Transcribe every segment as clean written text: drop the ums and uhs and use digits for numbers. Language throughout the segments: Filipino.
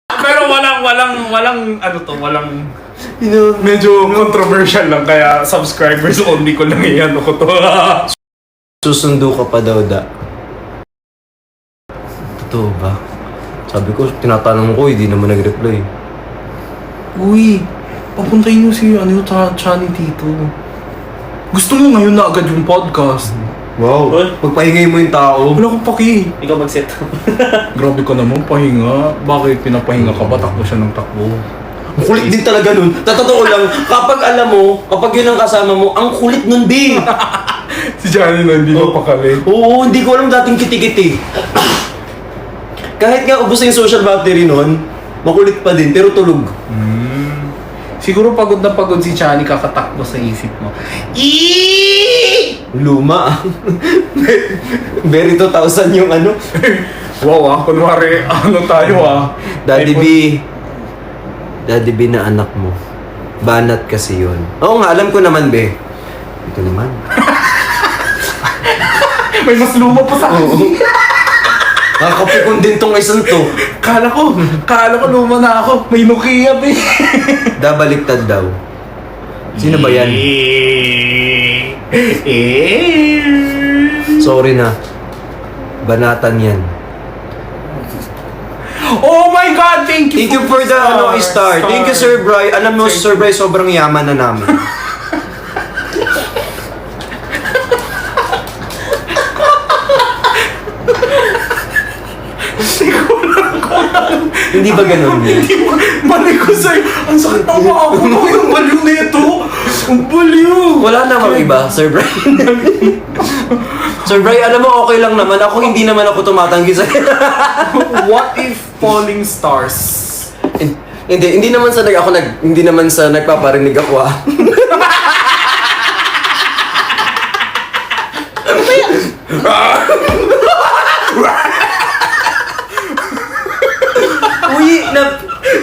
Pero walang ano to, walang medyo controversial lang kaya subscribers only ko lang yan ko to. Susundo ka pa daw, da. Totoo ba? Sabi ko, tinatanong ko, hindi naman nag-reply. Uy, papuntayin nyo si Chani Tito. Gusto mo ngayon na agad yung podcast? Wow, pagpahingay mo yung tao. Wala akong paki. Ikaw mag-set. Grabe ka naman, pahinga. Bakit pinapahinga ka ba? Takbo siya ng takbo. Ang kulit din talaga nun. Totoo lang, kapag alam mo, kapag yun ang kasama mo, ang kulit nun din. Si Chani na hindi mapakali. Oo, hindi ko alam dating kiti-kiti. Kahit nga ubos na yung social battery nun, makulit pa din, pero tulog. Siguro pagod na pagod si Chani kakatakbo sa isip mo. Luma. Very 2000 yung ano. Wow kunwari ano tayo Daddy B. Daddy B na anak mo. Banat kasi yun. Oo nga, alam ko naman, be. Ito naman. May mas luma pa sa akin. Nakakapikon din tong isang to. Kala ko luma na ako. May Nokia ba Dabaliktad daw. Sino ba yan? Sorry na. Banatan yan. Oh my God! Thank you Thank you for the star. Thank you, Sir Bry. Alam mo, Sir Bry, sobrang yaman na namin. Hindi ba ganun yun? Mali ko sa'yo. Ang sakit na ako. Yung baliw na ito. Ang baliw. Wala namang iba, Sir Bry. Sir Bry, alam mo, okay lang naman. Ako, hindi naman ako tumatanggi sa'yo. What if falling stars? Hindi naman sa nagpaparinig ako, ah. Uy,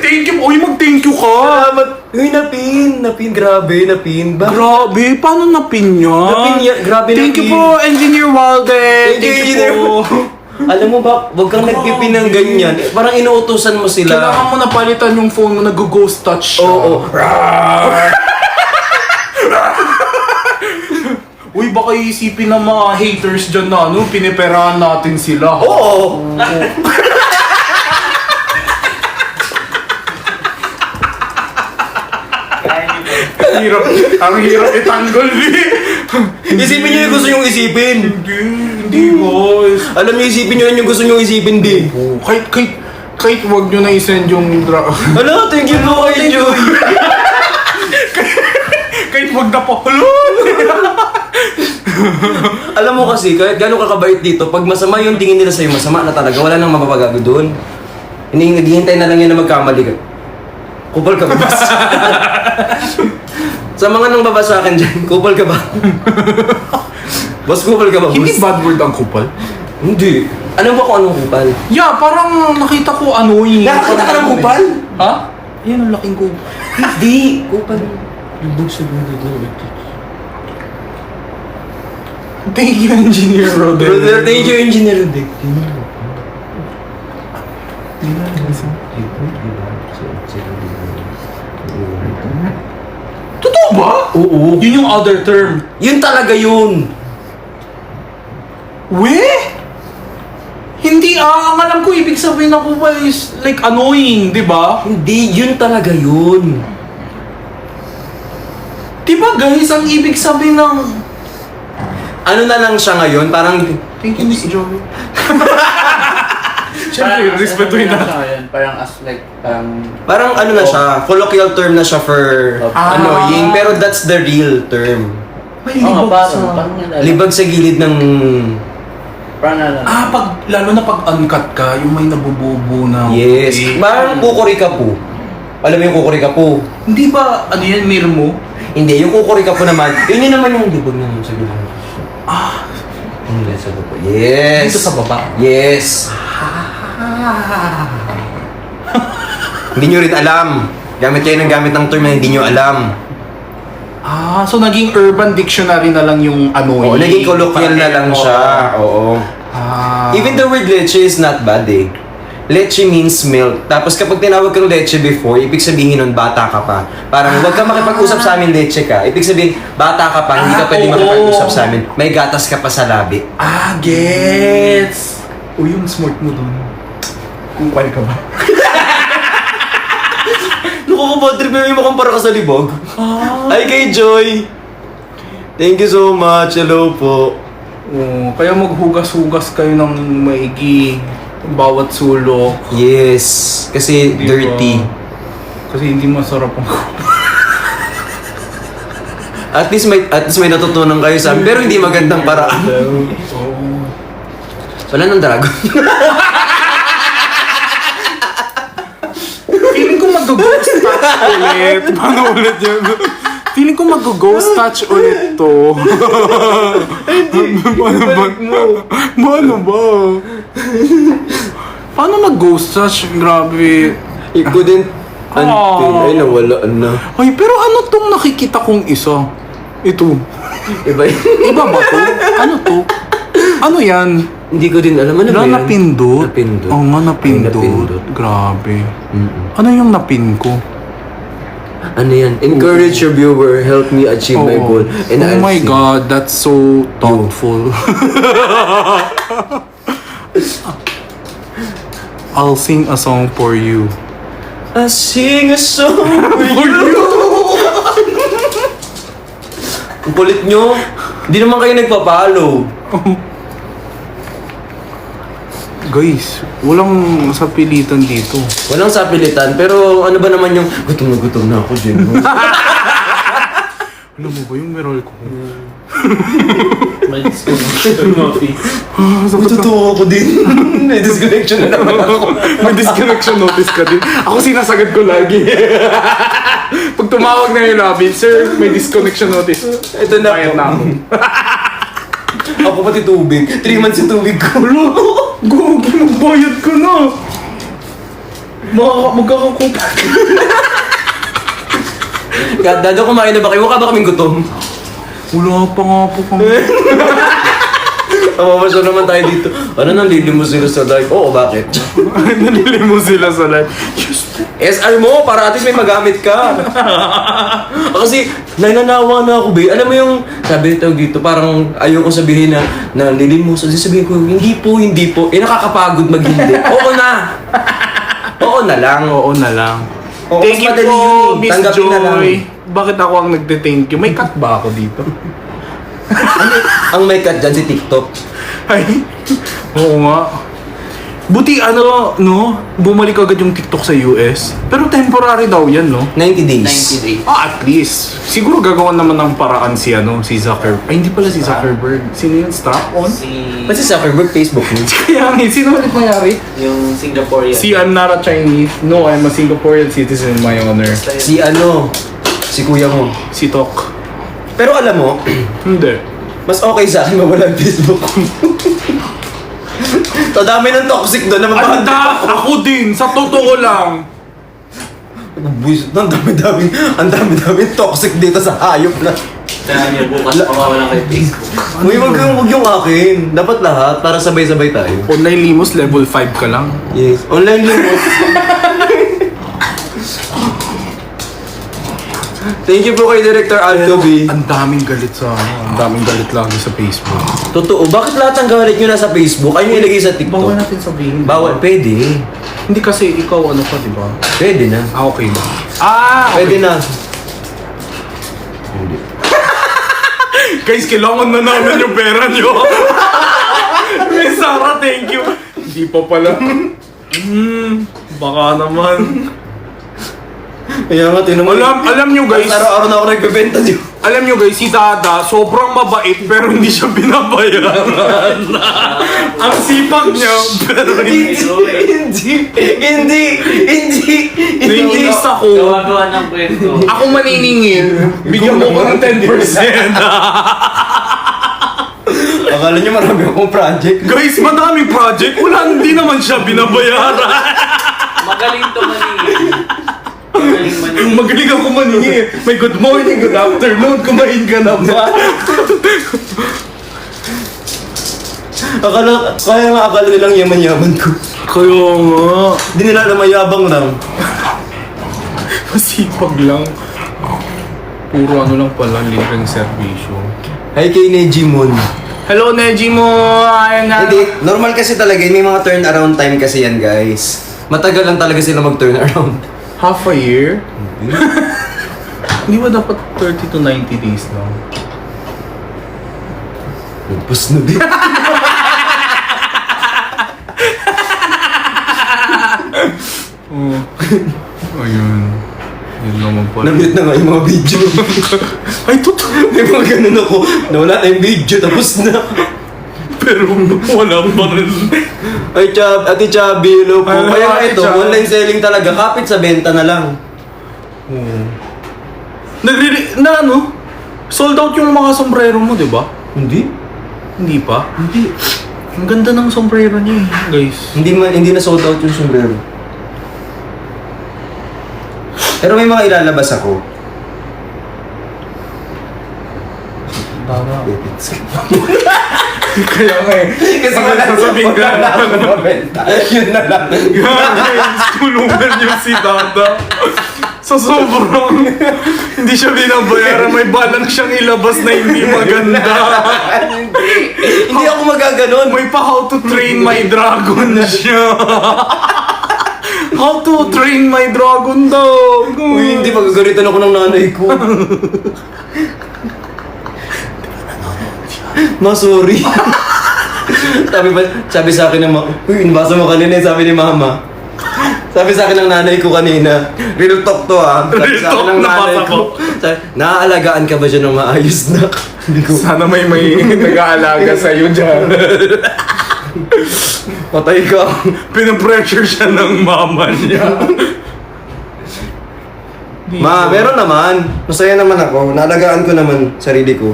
Thank you. Uy, mag-thank you ka. Salamat. Uy, napin. Grabe, napin. Grabe, paano napin niya? Napin niya, grabe Thank you napin. po, Engineer Walden. Thank you, Engineer. Alam mo ba, huwag kang nagpipin ng ganyan. Parang inuutosan mo sila. Kailangan mo na palitan yung phone mo, nag-ghost touch siya. Oo. Uy, baka iisipin ng mga haters dyan na piniperahan natin sila. Oo. Ang hirap itanggol, Isipin nyo yung gusto nyong isipin. Hindi, boys. Alam nyo, isipin nyo lang yung gusto nyong isipin, di. Kahit wag nyo na isend yung Ano, thank you po kay Joy. kahit wag na po. Alam mo kasi, kahit gano'ng kakabait dito, pag masama yung tingin nila sa'yo, masama na talaga. Wala nang mapapagago doon. Hindi, naghihintay na lang yan na magkamali ka. Kupal ka ba? Sa mga nang baba sa akin dyan, kupal ka ba? Boss, kupal ka ba, boss? Hindi bad word ang kupal. Hindi. Ano ba kung anong kupal? Yeah, parang nakita ko Nakakita ka ng kupal? Ha? Yan ang laking kupal. Hindi. Kupal. Lubog sa Thank you, Engineer Rodel. Brother, thank you, Engineer Dick. Totoo ba? Oo. Yun yung other term. Yun talaga yun. Hindi ang alam ko ibig sabihin ng kupal is like annoying, di ba? Hindi, yun talaga yun. Di ba guys, ang ibig sabihin ng... Ano na lang siya ngayon, parang... Thank you, Miss Joey. Siyempre, respetuhin na. Parang as like, Parang ano na siya, colloquial term na siya for annoying, pero that's the real term. May Oo nga, libag sa... Libag sa gilid ng... lalo na pag uncut ka, yung may nabububo na... Yes. Parang kukurikapu. Alam mo yung kukurikapu? Hindi ba, ano yan, Mirmo? Hindi, yung kukurikapu naman, yun naman yung libag naman sa gilid. Hindi, sa baba. Yes. Dito sa baba? Yes. Hindi nyo rin alam. Gamit kayo ng gamit ng term na hindi nyo alam. So naging urban dictionary na lang yung annoying. Oo, naging colloquial na lang siya. Oo. Ah. Even the word leche is not bad eh. leche means milk. Tapos kapag tinawag kang leche before, ibig sabihin nun, bata ka pa. Parang huwag ka makipag-usap sa amin, leche ka. Ibig sabihin, bata ka pa, hindi ka pwede oo. makipag-usap sa amin. May gatas ka pa sa labi. Gets! Uy, yung smart mo dun. Kung kaya ka ba? Nakakabad trip na yung makampara ka sa libog. Ay, kay Joy! Thank you so much. Hello po. Kaya maghugas-hugas kayo ng maigi. Bawat sulok. Yes, kasi Di ba? dirty. Kasi hindi masarap ang At least may natutunan kayo sa amin, pero hindi magandang paraan. Oo. Wala nang dragon. Feeling ko mag-ghost touch ulit. Paano ulit yun? Feeling ko mag-ghost touch ulit to. Paano ba? Paano mag-ghost touch? Grabe. You couldn't until Oh. ay nawala na. Ay, pero ano tong nakikita kong isa? Ito. Iba yun. Iba ba to? Ano to? Ano yan? Hindi ko din alam. Ano ba yan? Napindot? Napindot. Oo nga, napindot. Ay, napindot. Grabe. Mm-mm. Ano yung napin ko? Ano yan? Encourage your viewer, help me achieve my Oo. goal. And Oh I'll my see. God, that's so thoughtful. I'll sing a song for you. I'll sing a song for you. Ang kulit nyo. Hindi naman kayo nagpa-follow. Guys, walang sapilitan dito. Walang sapilitan, pero ano ba naman yung gutom na ako, Jen. Alam mo ba yung meron ko? May disconnection notice. Totoo ako din. May disconnection na naman ako. May disconnection notice ka din. Ako sinasagad ko lagi. Pag tumawag na yung lobby, sir, may disconnection notice. Ito na Bayad po. na ako. Ako pati tubig. 3 months yung tubig ko. Gogi, magbayad ka na. Magkakakupa. Dado, kumain na ba kayo? Mukha ba kaming gutom? Wala pa nga po kami. Mamasya naman tayo dito. Ano nang mo sila sa live? Oo, bakit? Nalili mo sila sa live. SR mo, para at least may magamit ka. Kasi, nananawa na ako, be. Alam mo yung, sabi nito dito, parang ayoko sabihin na nalilimos. So, sabihin ko, hindi po. Eh, nakakapagod mag-hindi. Oo na. Oo na lang. Oo na lang. Oo, Thank mas you madali po, yun eh. Miss Tanggapin na lang. Joy. Bakit ako ang nagte-thank you? May cut ba ako dito? Ang may cut dyan si TikTok. Ay, oo nga. Buti no, bumalik agad yung TikTok sa US. Pero temporary daw yan, no? 90 days. 90 days. At least. Siguro gagawan naman ng paraan si Zuckerberg. Ay, hindi pala si Zuckerberg. Sino yun? Strap-on? Si... Ba't si Zuckerberg Facebook mo? Kaya nga, sino ulit nangyari? Yung Singaporean. Si I'm not a Chinese. No, I'm a Singaporean citizen, my honor. Si kuya mo. Si Tok. Pero alam mo, Hindi. mas okay sa akin mawala ang Facebook ko. So, dami ng toxic doon na mabahanda. Ako din, sa totoo lang. Buwisit na, ang dami toxic dito sa hayop na. Kaya niya bukas mawawalan kay Facebook. Uy, wag yung akin. Dapat lahat, para sabay-sabay tayo. Online limos, level 5 ka lang. Yes. Online limos. Thank you po kay Director Altobi. Ang daming galit ang daming galit lagi sa Facebook. Totoo, bakit lahat ng galit nyo nasa Facebook? Ay nyo ilagay sa TikTok? Bawal natin sabihin. Bawal, pwede. Hindi kasi ikaw ano ka, di ba? Pwede na. Okay ba? Pwede na. Guys, kailangan na namin yung pera nyo. Miss Sarah, thank you. Hindi pa pala. Baka naman. Kaya nga, tinamay. Alam nyo guys, Araw-araw na ako nagbebenta nyo. alam nyo guys, si Dada, sobrang mabait pero hindi siya binabayaran. Ang sipag niya, pero hindi. Naiinis ako. Gawa ng kwento. Ako maniningil, bigyan mo ko ng 10%. Akala nyo marami akong project. Guys, madami project. Wala, hindi naman siya binabayaran. Magaling to maningin. Magaling ako maningi. May good morning, good afternoon. Kumain ka na ba? Kaya nga akala nilang yaman-yaman ko. Kaya nga. Hindi nila na mayabang lang. Masipag lang. Puro ano lang pala, libreng servisyo. Hi kay Nejimon. Hello, Neji mo! Ayan nga. Hindi, normal kasi talaga. May mga turnaround time kasi yan, guys. Matagal lang talaga sila mag-turn around. Half a year? Hindi ba dapat 30 to 90 days lang? Nagpus na din. Oh. Ayun. Yun naman pala. Na-mute na nga yung mga video. Ay, totoo! May mga ganun ako. Nawala na yung video, tapos na. Pero wala pa rin. Ay, Ate Chubby, hello po. Hello, Kaya Ate ito, Chub. online selling talaga. Kapit sa benta na lang. Na ano? Sold out yung mga sombrero mo, di ba? Hindi? Hindi pa? Hindi. Ang ganda ng sombrero niya eh, guys. Hindi na sold out yung sombrero. Pero may mga ilalabas ako. Kaya nga eh. Kasi wala sasabihin ka wala na akong mabenta. Yun na lang. Guys, tulungan niyo si Dada. Sa sobrang hindi siya binabayaran, may balak siyang ilabas na hindi maganda. Hindi ako magaganon. May pa how to train my dragon siya. How to train my dragon daw. Uy, hindi magagalitan ako ng nanay ko. Ma, sorry. sabi sa akin ng uy, nabasa mo kanina, sabi ni mama. Sabi sa akin ng nanay ko kanina, real talk to ah. Sabi sa akin ng nanay ko, naaalagaan ka ba dyan ng maayos na? Hindi ko. Sana may nag-aalaga sa'yo dyan. Patay ka. Pinapressure siya ng mama niya. Ma, meron naman. Masaya naman ako. Naalagaan ko naman sarili ko.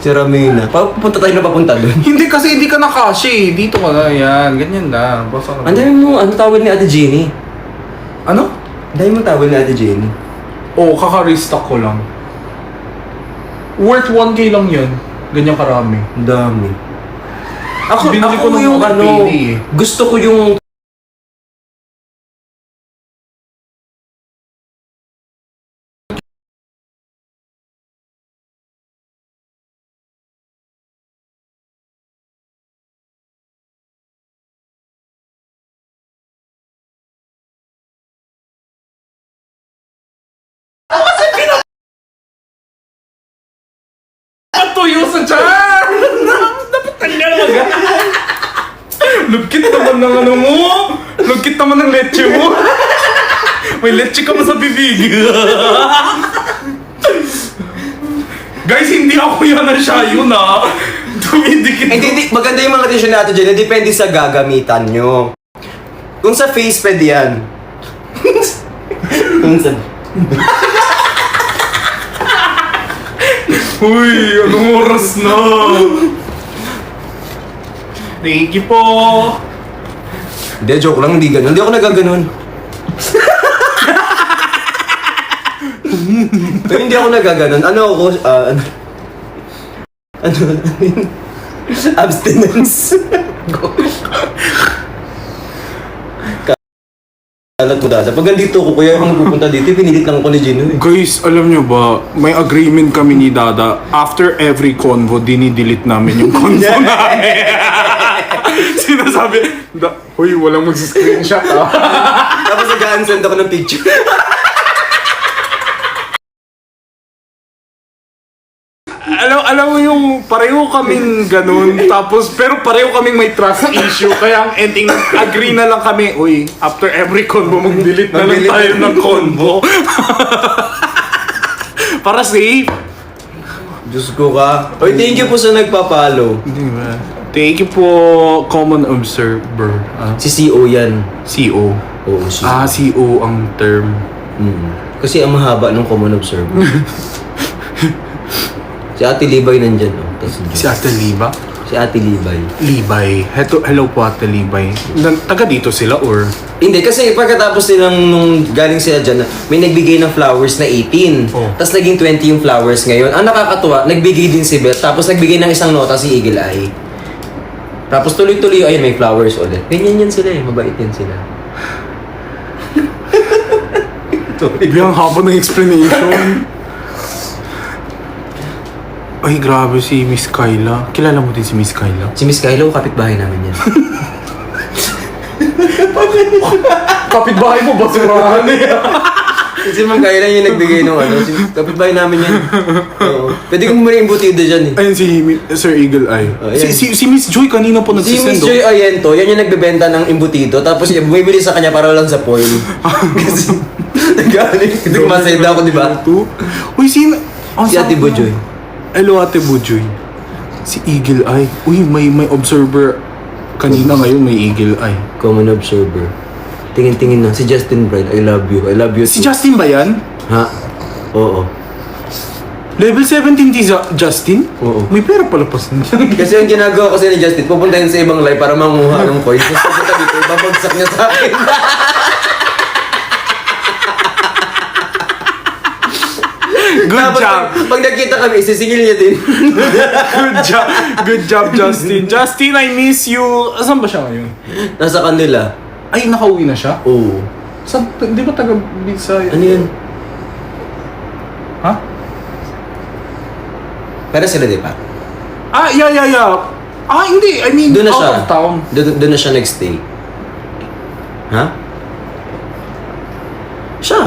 Si Ramina. Pupunta tayo na papunta doon. Hindi kasi hindi ka nakasya eh. Dito ka na yan. Ganyan na. Basta na. Ang dami mo, ano tawag ni Ate Jenny? Ano? Ang dami mo tawag ni Ate Jenny. Oo, kaka-restock ko lang. Worth 1K lang yun. Ganyan karami. Ang dami. Binili ko nung yung mga ano, pili eh. gusto ko yung Patuyo sa tiyan! Dapat tanggal agad. Lugkit naman ng ano mo. Lugkit naman ng leche mo. May leche ka pa sa bibig. Guys, hindi ako yan ang siya yun ah. Dumidikit hindi, maganda yung mga tissue natin dyan. Depende sa gagamitan nyo. Kung sa face, pwede yan. Kung sa... Uy, anong oras na? Thank you po. Hindi, joke lang. Hindi ganun. Hindi ako nagaganon. Pero hindi ako nagaganon. Ano ako, ano yun? Abstinence. Kalat mo dada. Pag nandito ko, kuya yung pupunta dito, pinilit lang ako ni Gino eh. Guys, alam nyo ba, may agreement kami ni Dada. After every convo, dinidelete namin yung convo namin. Sinasabi, huy, walang mag-screenshot ah. Tapos nag-unsend ako ng picture. alam mo yung pareho kaming ganun, tapos pero pareho kaming may trust issue, kaya ang ending, agree na lang kami, uy, after every convo, mag-delete na lang tayo ng convo. Para safe. Diyos ko ka. Oy, thank you po sa nagpa-follow. Thank you po, Common Observer. Si CO yan. CO. Oo, si CO ang term. Kasi ang mahaba ng common observer. Si Ate Libay nandyan. Oh. Tas Si Ate Liba? Si Ate Libay. Libay. Hello po Ate Libay. Taga dito sila or? Hindi, kasi pagkatapos nilang nung galing sila dyan, may nagbigay ng flowers na 18. Oh. Tapos naging 20 yung flowers ngayon. Ang nakakatuwa, nagbigay din si Beth. Tapos nagbigay ng isang nota si Eagle Eye. Tapos tuloy-tuloy, ayun, may flowers ulit. Ganyan yan sila eh, mabait yan sila. Biglang haba ng explanation. Ay, grabe si Miss Kyla. Kilala mo din si Miss Kyla? Si Miss Kylo, kapitbahay namin yan. Kapitbahay mo, basurahan eh. Si Mang Kyla yung nagbigay ng ano. Kapitbahay namin yan. Oo. Pwede kong muna yung butido dyan eh. Ayun si Sir Eagle Eye. Ayan. Si Miss Joy kanina po Si nagsisendo. Miss Joy Ayento, yan yung nagbebenta ng imbutido. Tapos yung bumibili sa kanya para lang sa foil. Kasi nag-aaling. Masayda ako, di ba? Uy, sino? Si Ate Bojoy. Hello, Ate Bojoy. Si Eagle Eye. Uy, may observer. Kanina ngayon may Eagle Eye. Common observer. Tingin-tingin na. Si Justin Bride, I love you. I love you Si too. Justin ba yan? Ha? Oo. Level 17 si Justin? Oo. May pera pala pa siya. Kasi yung ginagawa kasi ni Justin, pupuntahin sa ibang live para manguha ng coins. Tapos pupunta dito, ibabagsak niya sa akin. Good Tapos job. Pag nakita kami, isisingil niya din. Good job. Good job, Justin. Justin, I miss you. Saan ba siya ngayon? Nasa kanila. Ay, nakauwi na siya? Oo. Saan? Di ba taga Bisaya? Ano yun? Ha? Pero sila di pa? Ah, yeah. Ah, hindi. I mean, Doon na out siya. of town. Doon na siya nag-stay. Ha? Siya.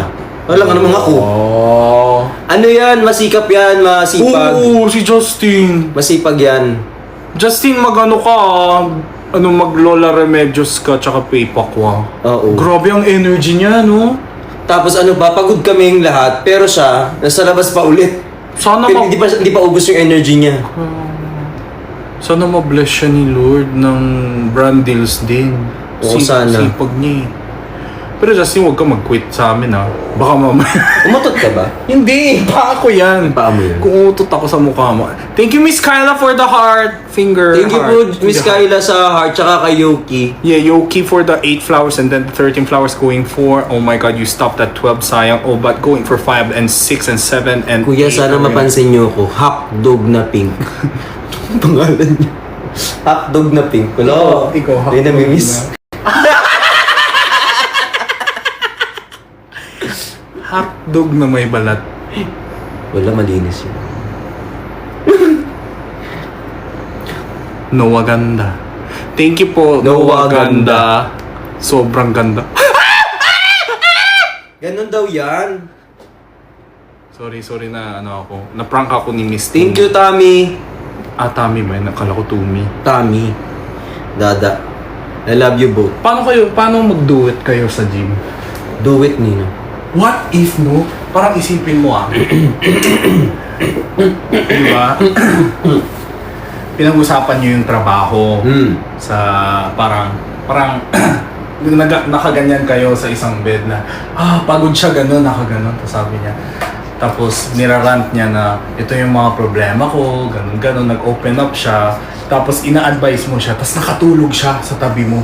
Walang ano mga ko. Oh. Ano yan? Masikap yan, masipag. Oo, si Justin. Masipag yan. Justin, mag-ano ka mag-Lola Remedios ka tsaka Paypakwa. Oo. Grabe ang energy niya, no? Tapos ano ba, pagod kaming lahat, pero siya, nasa labas pa ulit. Sana Pero hindi pa ubos yung energy niya. Sana ma-bless siya ni Lord ng brand deals din. Oo, sana. Sipag niya eh. Pero Justin, huwag ka mag-quit sa amin ha. Baka mamaya. Umutot ka ba? Hindi, pa ako yan. Paa mo yan. Kung utot ako sa mukha mo. Thank you, Miss Kyla, for the heart. Finger Thank you heart. po, Miss Kyla sa heart, tsaka kay Yoki. Yeah, Yoki for the 8 flowers and then 13 flowers going for. Oh my God, you stopped at 12, sayang. Oh, but going for 5 and 6 and 7 and Kuya, 8. sana mapansin niyo ako, hotdog na pink. Pangalan niya. Hotdog na pink. Wala. Ikaw, Hindi namimiss. Hotdog na may balat. Wala, malinis yun. Nawaganda. Thank you po, Nawaganda. Sobrang ganda. Ganon daw yan. Sorry na ako. Na-prank ako ni Miss Thank Tumi. you, Tommy. Ah, Tami ba? Nakala ko Tumi. Tommy. Dada. I love you both. Paano mag-duet kayo sa gym? Do it, Nino. What if, no? Parang isipin mo diba? Pinag-usapan nyo yung trabaho sa parang nakaganyan kayo sa isang bed na pagod siya gano'n, nakaganon. Tapos sabi niya, tapos nirarant niya na ito yung mga problema ko, gano'n, nag-open up siya. Tapos ina-advise mo siya, tapos nakatulog siya sa tabi mo.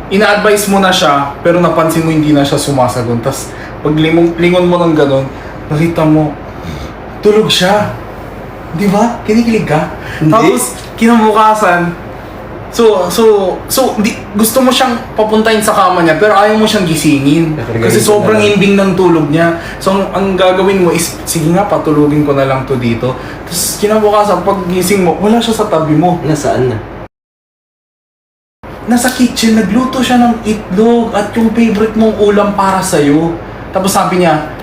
Ina-advise mo na siya, pero napansin mo hindi na siya sumasagon. Tapos pag lingon mo ng gano'n, nakita mo, tulog siya. Di ba? Kinikilig ka? Hindi. Tapos kinabukasan, gusto mo siyang papuntahin sa kama niya, pero ayaw mo siyang gisingin. Kasi sobrang imbing ng tulog niya. So, ang gagawin mo is, sige nga, patulugin ko na lang to dito. Tapos, kinabukasan, pag gising mo, wala siya sa tabi mo. Nasaan na? Nasa kitchen, nagluto siya ng itlog at yung favorite mong ulam para sa'yo. Tapos sabi niya,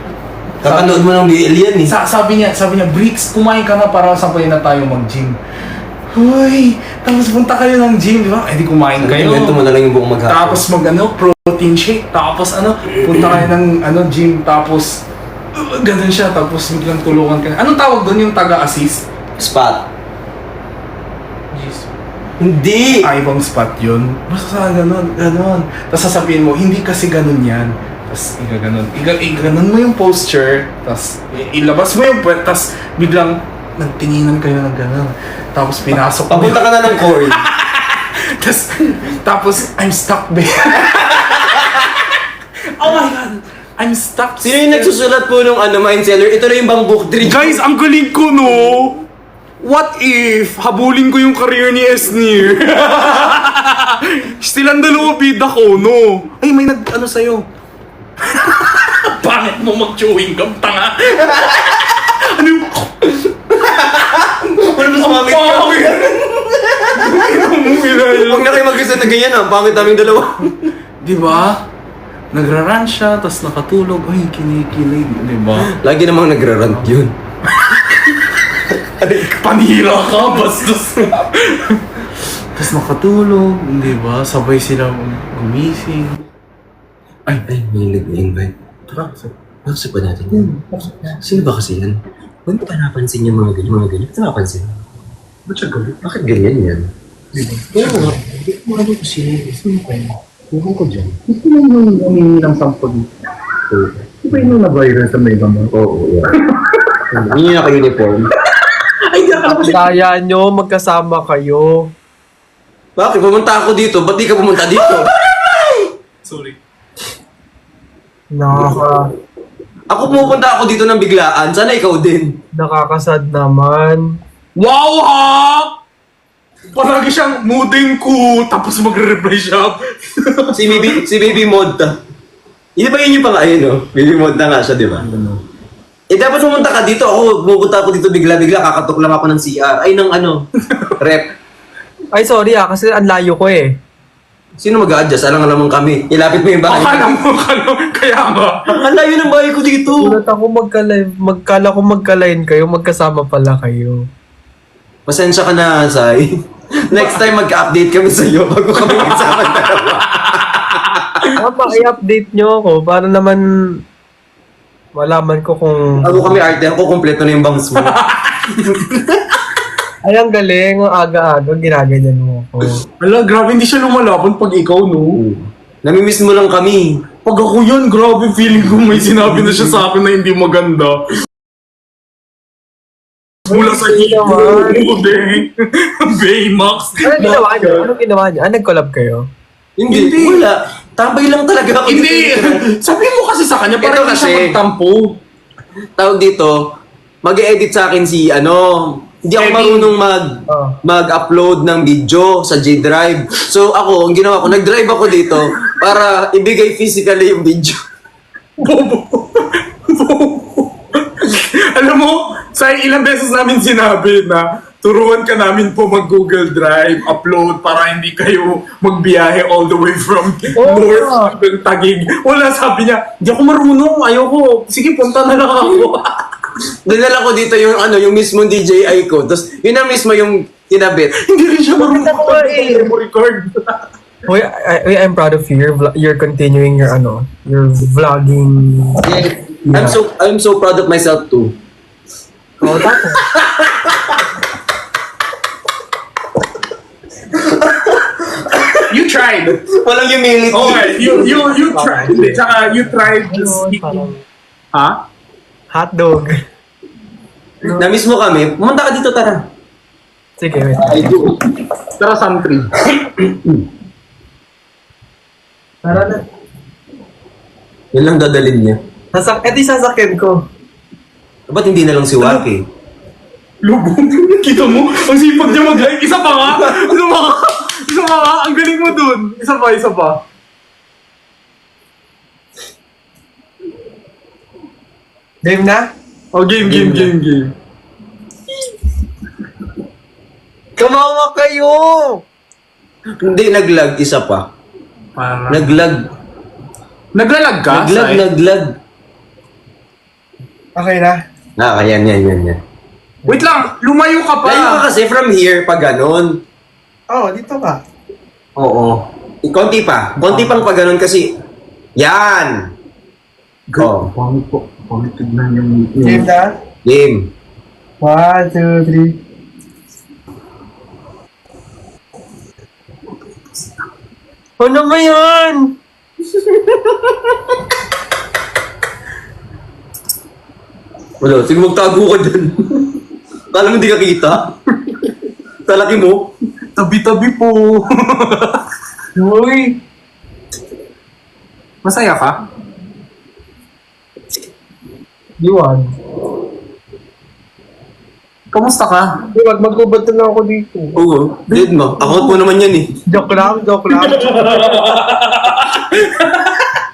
Kakanood mo ng BL yan eh. sabi niya, Bricks, kumain ka na para sabayin na tayo mag-gym. Hoy, tapos punta kayo ng gym, di ba? Eh di kumain kayo. Invento mo na lang yung buong maghapon. Tapos protein shake, tapos punta kayo ng gym, tapos ganun siya, tapos biglang tulungan ka. Anong tawag doon yung taga-assist? Spot. Jeez. Hindi! Ibang spot yun. Basta ganun. Tapos sasabihin mo, hindi kasi ganun yan. Tapos iganon mo yung posture, tapos ilabas mo yung puwet, tapos biglang nagtinginan kayo ng gano'n. Tapos pinasok mo. Papunta ka na ng court. Tapos, I'm stuck there. Oh my God! I'm stuck. Sino yung nagsusulat po nung mind seller? Ito na yung bang book 3. Guys, ang galing ko, no? What if habulin ko yung career ni Esnir? Silang dalawa bida ko, no? Ay, may ano sa'yo. Pangit mo mag-chewing gum, tanga. Ano yung... Ano ba sumamit ka? Huwag na kayo mag-isa na ganyan ah. Pangit naming dalawa. Diba? Nagra-run siya, tapos nakatulog. Ay, kinikilig. Diba? Lagi namang nagra-rant yun. Panira ka, bastos. Tapos nakatulog, diba? Sabay sila gumising. Ay, may nag-invite. Bakit pa natin yun? Sino ba kasi yan? Huwag mo pa napansin yung mga ganyan. Ito napansin. Ba't siya galit? Bakit ganyan yan? Kaya nga, hindi ko ano ko siya. Sino ko yun? Ewan ko dyan. Ito lang yung umingi ng sampo dito. Di ba yung na-viral sa mega mo? Oo, yeah. Hindi niya naka-uniform. Ay, di ako kasi... Kaya nyo, magkasama kayo. Bakit? Pumunta ako dito. Ba't di ka pumunta dito? Sorry. Ako pumunta ako dito ng biglaan. Sana ikaw din. Nakakasad naman. Wow, ha! Palagi siyang mooding ko, tapos magre-reply siya. Si Baby Modta. Hindi ba yun yung pangalan, no? Baby Modta nga siya, di ba? Eh, dapat pumunta ka dito. Pumunta ako dito bigla-bigla. Kakatok lang ako ng CR. Ay, ng rep. Ay, sorry kasi ang layo ko eh. Sino mag-a-adjust? Alang naman kami. Ilapit mo yung bahay. Akala mo, kaya nga. Ang layo ng bahay ko dito. Ulat ako magkala ko magkalain kayo, magkasama pala kayo. Pasensya ka na, Sai. Next time mag-update kami sa iyo bago kami magsama dalawa. Tama, i-update nyo ako para naman malaman ko kung... Bago kami arte, ako kompleto na yung bangs mo. Ay, ang galing. Ang aga-aga, ginaganyan mo ako. Ala, grabe, hindi siya lumalaban pag ikaw, no? Namimiss mo lang kami. Pag ako yun, grabe, feeling ko may sinabi na siya sa akin na hindi maganda. Mula sa hito, Baymax. Anong ginawa niyo? Anong ginawa niyo? Nag-collab kayo? Hindi. Wala. Tambay lang talaga ako. Hindi! Sabi mo kasi sa kanya, Ito parang hindi kasi- siya magtampo. Tawag dito, mag-edit sa akin hindi ako Kevin. marunong Oh. mag-upload ng video sa G Drive. So ako, ang ginawa ko, nag-drive ako dito para ibigay physically yung video. Bobo. Alam mo, sa ilang beses namin sinabi na turuan ka namin po mag-Google Drive, upload para hindi kayo magbiyahe all the way from north hanggang Taguig. Wala, sabi niya, hindi ako marunong, ayoko. Sige, punta na lang ako. Dinala ko dito yung yung mismong DJI ko. Tapos yun na mismo yung tinabit. Hindi rin siya marunong Ako eh. record. Uy, I'm proud of you. You're continuing your vlogging. Yeah. I'm so proud of myself too. Oh, tapos. You tried. Walang humility. Okay, you tried. Tsaka you tried Ayun, speaking. parang Ha? hotdog. Na-miss mo kami. Pumunta ka dito, tara. Sige, wait. I do. Tara, Santri. Tara na. Yun lang dadalhin niya. Ito yung sasakyan ko. Ba't hindi na lang si Waki? Lubog. Kita mo? Ang sipag niya mag-like. Isa pa nga. Isa pa nga. Isa pa nga. Ang galing mo dun. Isa pa. Game na? Oh, game. Kumawa kayo! Hindi, naglag. Isa pa. Para. Naglag. Naglalag ka? Sai? Naglag. Okay na? Yan. Wait lang. Lumayo ka pa. Layo ka kasi from here, pag ganon. Oo, dito ka. Oo. Konti pa. Konti pang pag ganon kasi. Yan! Oh. Pangit po. Pangit tignan yung... Game na? Game. 1, 2, 3. Ano ba yan? Wala, sige magtago ka dyan. Kala mo hindi ka kita? Sa laki mo? Tabi-tabi po. Uy. Masaya ka? Iwan. Kamusta ka? Iwan, magkubad na ako dito. Oo. Dead mo. Account mo naman yan eh. Joke lang.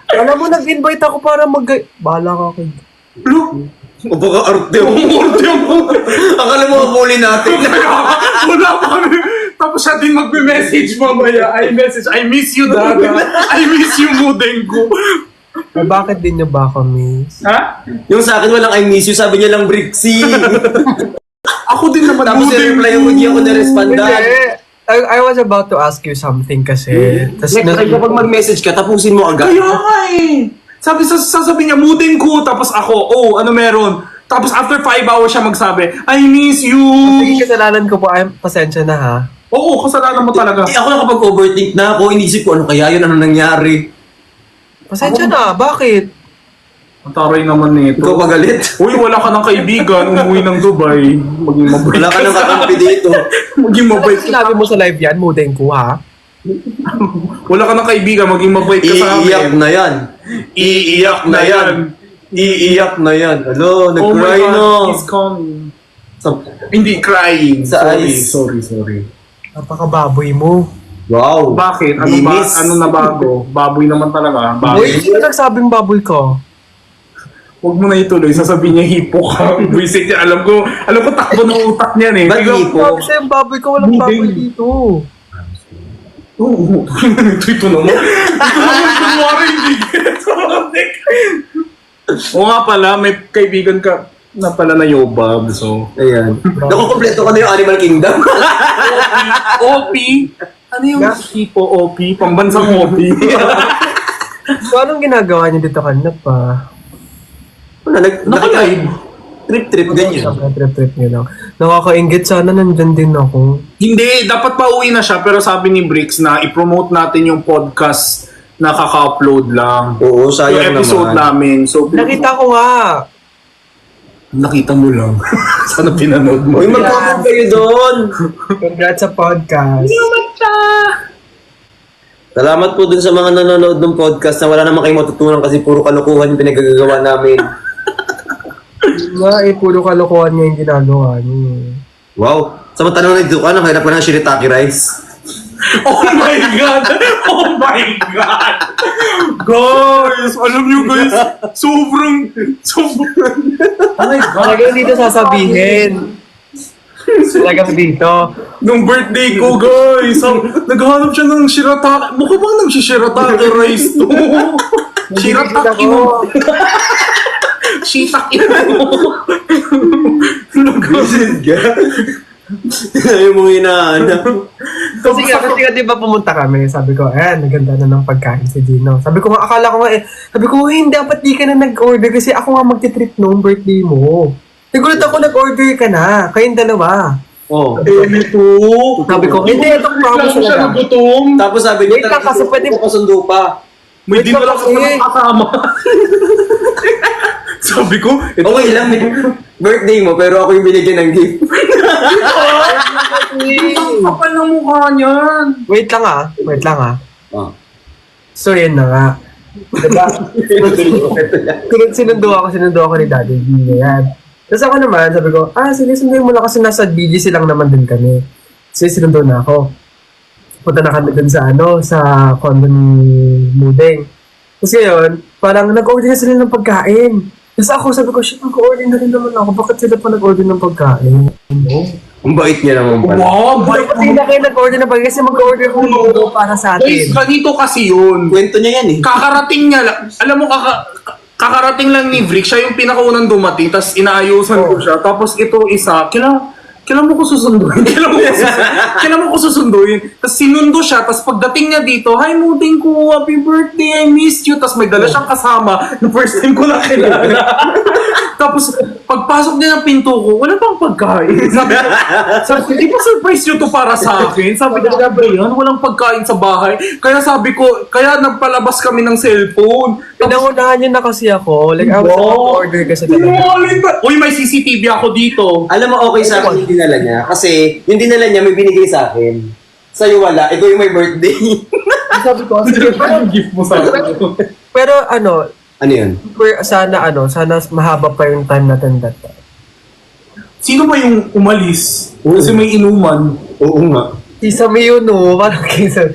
Alam mo, nag-invite ako para bahala ka kayo. O baka arte mo. Akala mo kapuli natin. Wala pa kami. Tapos siya din magme-message mamaya. I miss you, Daga. I miss you, Mudeng ko. Bakit din niya ba ako miss? Ha? Yung sa akin walang I miss you, sabi niya lang Brixie. Ako din naman, Tapos i-reply mo, hindi ako na-respondan. Hindi. I was about to ask you something kasi. Next time kapag mag-message ka, tapusin mo agad. Kaya nga eh. Sabi niya, Mudeng ko. Tapos ako, ano meron? Tapos after 5 hours siya magsabi, I miss you. Sige, kasalanan ko po. Ay, pasensya na ha. Oo, kasalanan mo talaga. Ako na kapag overthink na ako, inisip ko ano kaya yun, ano nangyari. Pasensya na. Bakit? Ang taray naman nito. Ikaw pagalit. Uy, wala ka ng kaibigan, umuwi ng Dubai. Maging mabait. Wala ka nang kakampi dito. Maging mabait ka. Sinabi mo sa live yan, Mudeng ko ha? Wala ka ng kaibigan, maging mabait ka sa amin. Iiyak na yan. Iiyak na yan. Iiyak na yan. Hello, Oh my nag-cry God, no. he's coming. Sa- Hindi, crying. Sa Sorry, eyes. sorry. Napakababoy mo. Wow. Bakit? Linis. Ano na bago? Baboy naman talaga. Uy, Baboy. sino nagsabing baboy ko? Huwag mo na ituloy. Sasabihin niya hipo ka. Buisit niya. Alam ko takbo ng utak niyan eh. Ba't Tignan- hipo? Bakit sa'yo yung baboy ko? Walang Mudeng. baboy dito. Oo. Ito naman. Kunwari hindi gets. Oo nga pala, may kaibigan ka na pala na Yobab. So, Ayan. Nakukompleto ka na yung Animal Kingdom. OP. Ano yung hipo OP? Pambansang OP. So, anong ginagawa niyo dito kanina pa? Wala, Naka-live. Trip, ganyan. Trip niyo lang. Nakakaingit sana nandyan din ako. Hindi, dapat pauwi na siya. Pero sabi ni Bricks na i-promote natin yung podcast na kaka-upload lang. Oo, Yung sayang episode naman. namin. So, Nakita ko nga. nakita mo lang. Sana pinanood mo. Uy, mag-comment kayo doon. Congrats sa podcast. Salamat po dun sa mga nanonood ng podcast na wala naman kayong matutunan kasi puro kalokohan yung pinagagagawa namin. Nga, puro kalokohan niya yung ginagawa niyo. Wow. Samantalang nandito ka, nakahirap ka ng shirataki rice. Oh my God! Oh my God! Guys! Alam niyo guys, sobrang... Oh my God! Talagang dito sasabihin. Talagang dito. Nung birthday ko guys, naghahanap siya ng shirataki. Mukha bang nagsishirataki rice to? Shirataki mo. Shiitake mo. Visit ka? Ayaw mong inaanap. Kasi nga di ba pumunta kami, sabi ko, naganda na ng pagkain si Gino. Sabi ko nga, akala ko nga sabi ko, hindi, dapat di ka na nag-order kasi ako nga magti-treat noong birthday mo. Nagulat ako, nag-order ka na, kayong dalawa. Oh. Ito. Sabi ko, hindi, itong promise Siya talaga. nagutom. Tapos sabi niya, Wait lang, kasi pwede- kasundo pa. May Wait dinala lang ka kasi. ng kasama. Sabi ko, ito Okay lang, birthday mo, pero ako yung binigyan ng gift. ang kapal ng mukha niyan. Wait lang ah. Oh. So, yun na nga. Diba? Sinundo ako ni Daddy B na yan. Tapos ako naman, sabi ko, sige, sunduin mo na kasi nasa BGC lang naman din kami. So, sinundo na ako. Punta na kami dun sa sa condo ni Mudeng. Tapos ngayon, parang nag-order na sila ng pagkain. Tapos ako, sabi ko, shit, nag-order na rin naman ako. Bakit sila pa nag-order ng pagkain? Ang bait niya naman pala. Wow, Bakit na kayo nag-order ng pagkain? Kasi mag-order ko ng para sa Guys, atin. ganito kasi yun. Kwento niya yan eh. Kakarating niya lang. Alam mo, kakarating lang ni Brick. Siya yung pinakaunang dumating. Tapos inaayusan ko siya. Tapos ito isa, kailan mo ko susunduin? Kailan mo ko susunduin? Tapos sinundo siya, tapos pagdating niya dito, hi Mudeng ko, happy birthday, I missed you. Tapos may dala siyang kasama na first time ko lang kilala. Tapos pagpasok niya ng pinto ko, wala pang pagkain. Sabi ko, di ba surprise nyo to para sa akin? Sabi ko, ba yan? Walang pagkain sa bahay. Kaya sabi ko, kaya nagpalabas kami ng cellphone. Pinangunahan niya na kasi ako. Like, I was about to order kasi talaga. Uy, may CCTV ako dito. Alam mo, okay sa akin yung dinala niya. Kasi yung dinala niya may binigay sa akin. Sa'yo wala. Ikaw yung may birthday. Sabi ko, Ano gift mo sa akin? pero ano, Ano yun? sana mahaba pa yung time natin that time. Sino ba yung umalis? Kasi may inuman. Oo nga. Isa mo yun, no? Parang kaysa...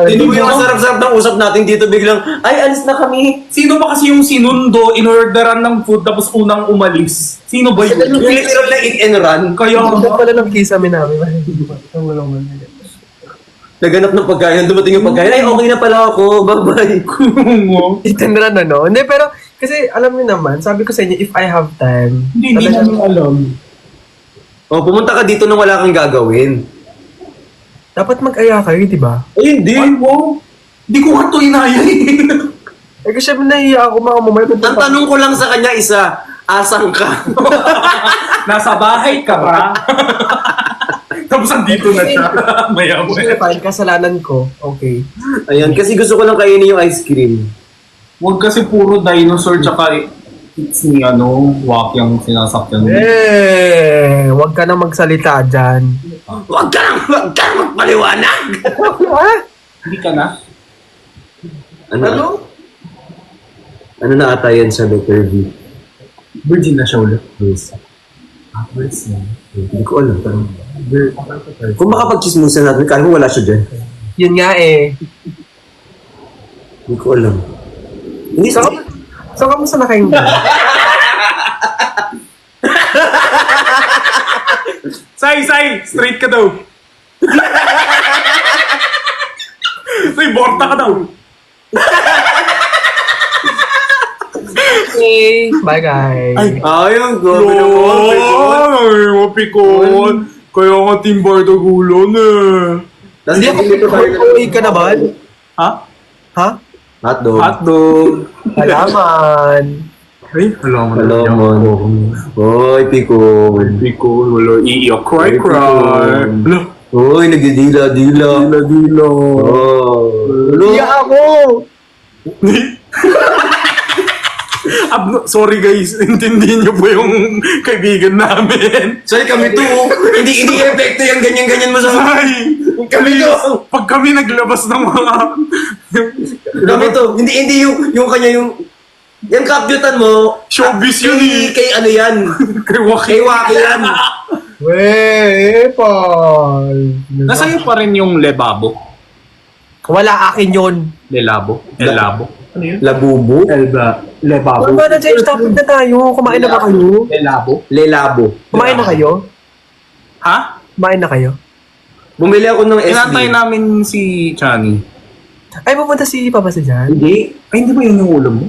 Hindi mo yung masarap-sarap ng usap natin dito biglang, ay, alis na kami. Sino ba kasi yung sinundo, inorderan ng food, tapos unang umalis? Sino ba yun? Yung literal na eat and run. Kaya Ang pala ng kisame namin. Walang man. Naganap ng pagkain, dumating yung pagkain, ay, okay na pala ako, bye-bye. Itinran na, no? Hindi, pero kasi alam niyo naman, sabi ko sa inyo, if I have time, Hindi namin alam. O, pumunta ka dito nung wala kang gagawin. dapat mag-aya kayo, di ba? Ay, hindi. Ay, wow. Hindi ko nga ito inayayin. Eh, kasi nahiya ako mga mamay. Ang tanong ko lang sa kanya isa, asang ka? Nasa bahay ka ba? Tapos andito na siya. Maya-maya. Fine, kasalanan ko. Okay. Ayan, kasi gusto ko lang kainin yung ice cream. Huwag kasi puro dinosaur tsaka it's ni Wak yung sinasakyan mo. Huwag ka na magsalita dyan. Huwag ka nang magpaliwanag! Hindi ka na? Ano? Ano na ata yan sa Dr. V? Virgin na siya ulit. Yes. Hindi ko alam. Kung makapag-chismusan natin, kaya mo wala siya dyan. Yun nga eh. Hindi ko alam. Hindi sa... So, kamusta na kayong Say! Straight ka daw. Say, borta ka daw. Okay. Bye, guys. Ayun, grabe naman. Ay, mapikon. Kaya nga Team Bardagulan eh. Tapos Hindi ako dito tayo okay ka na ba? Ha? Ha? Hotdog. Hotdog. Halaman. Ay, halaman. Halaman. Hoy, pikon. Pikon, wala iiyak. Cry. Hala. Hoy, nagdidila-dila. Dila. Oh. Iya ako! Sorry guys, intindihin niyo po yung kaibigan namin. Sorry, kami to. Hindi epekto yung ganyan-ganyan mo sa... Ay, Kami to. pag kami naglabas ng mga... Kami to. Hindi yung kanya yung... Yung kapjutan mo... Showbiz yun eh. Kay ano yan? Kay Kay Waki yan. Paul. Nasa iyo pa rin yung lebabo. Wala akin yun. Lelabo? Elabo? Ano yun? Labubo? Lebabo. Ano ba na, James? Topic na tayo. Kumain na ba kayo? Lelabo? Lelabo. Kumain na kayo? Ha? Kumain na kayo? Bumili ako ng SB. Inantay namin si Chani. Ay, pupunta si Papa sa dyan? Hindi. Ay, hindi ba yun yung ulam mo?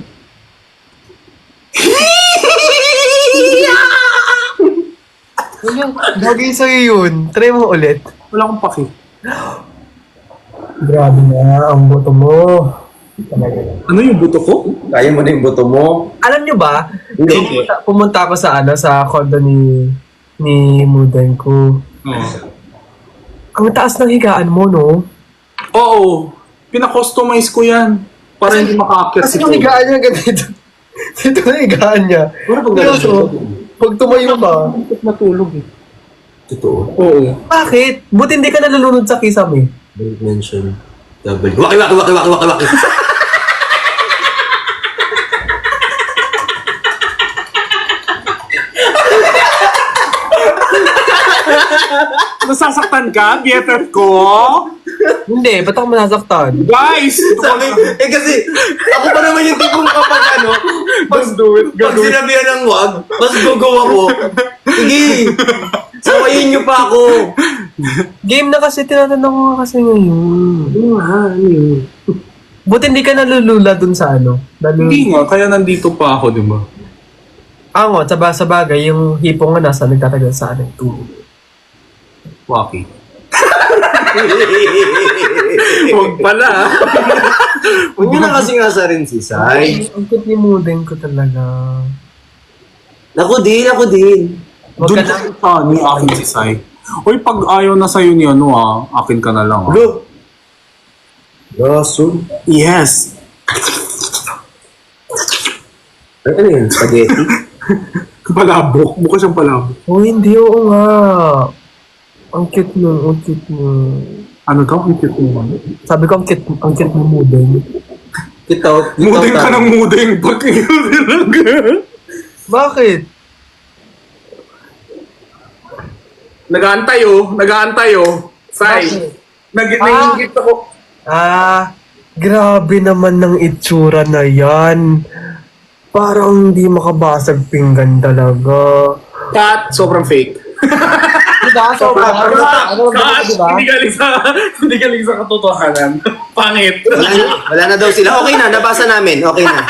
Bagay sa'yo yun. Try mo ulit. Wala akong paki. Grabe na, ang boto mo. Ano yung buto ko? Kaya mo na yung buto mo. Alam nyo ba? Hindi. Pumunta ako sa sa condo ni Mudeng ko. Oo. Ang taas ng higaan mo, no? Oo. Pina-customize ko yan. Para hindi makaakyat Kasi si yung Paul. higaan niya ganito. Dito na higaan niya. Pero pag Pero, pag tumayo ka, Natulog eh. Totoo. Oo. bakit? Buti hindi ka nalulunod sa kisame. Don't mention. Double. Waki. Nasasaktan ka, BFF ko? Hindi, ba't ako manasaktan? Guys! Sabi, kasi ako pa naman yung tipong kapag Just do it. pag sinabihan ng wag, mas gugaw ako. Sige, sawayin niyo pa ako. Game na kasi, tinatanong ko nga kasi ngayon. Buti hindi ka nalulula dun sa Hindi nga, kaya nandito pa ako, di ba? Ango, sa bagay, yung hipong nga nasa nagtatagal sa tulog. Waki. Huwag pala. Huwag mo na kasing asarin si Sai. Ang cute ni Mudeng ko talaga. Ako din. Huwag Doon ka na. ka ni akin si Sai. Uy, pag ayaw na sa'yo ni ano akin ka na lang Bro. Rasul. Yes. Ay, ano yun? Spaghetti? Palabok. Mukha siyang palabok. Oh, hindi, oo nga. Ang cute mo, ang cute mo. Ano to? Ang cute mo. Sabi ko, ang cute mo Mudeng. Kitaw. Mudeng ka ng mudeng. Pag Bakit? Nag-aantay oh. Sai. Nag-iingit ako. Grabe naman ng itsura na yan. Parang hindi makabasag pinggan talaga. Cut. Sobrang fake. Diba? Sobrang Cut. Hindi galing sa katotohanan. Pangit. Wala na daw sila. Okay na, nabasa namin. Okay na.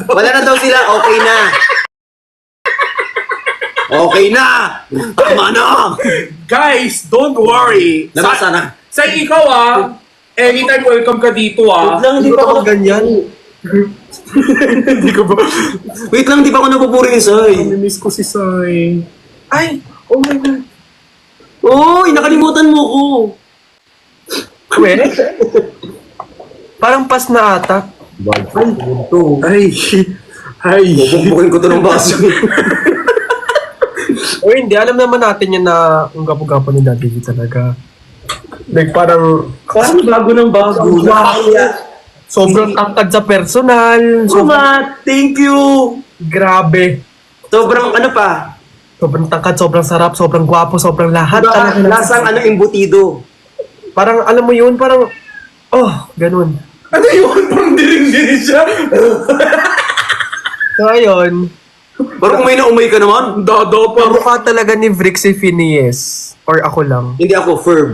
Wala na daw sila. Okay na. Okay na! Tama na! Guys, don't worry. Nabasa na. Sa ikaw anytime welcome ka dito Wait lang, hindi pa ako ganyan. Hindi ko ba? Wait lang, hindi pa ako napupuring Sai. Miss ko si Sai. Ay! Oh my God. Oy, nakalimutan mo ko. Pwede? Parang pas na ata. Ay. Bubukbukin ko to ng baso. O hindi, alam naman natin yan na ang gapo-gapo ni Daddy V talaga. Like parang Parang bago ng bago. sobrang tangkad sa personal. Thank you. Grabe. Sobrang ano pa? Sobrang tangkad, sobrang sarap, sobrang gwapo, sobrang lahat talaga. Lasang ano, embutido. Parang alam mo yun, parang ganun. Ano yun? Parang diring-diring siya. So ayun, Parang umay ka naman. Dado pa. mukha talaga ni Vrick si Phineas. Or ako lang. Hindi ako firm.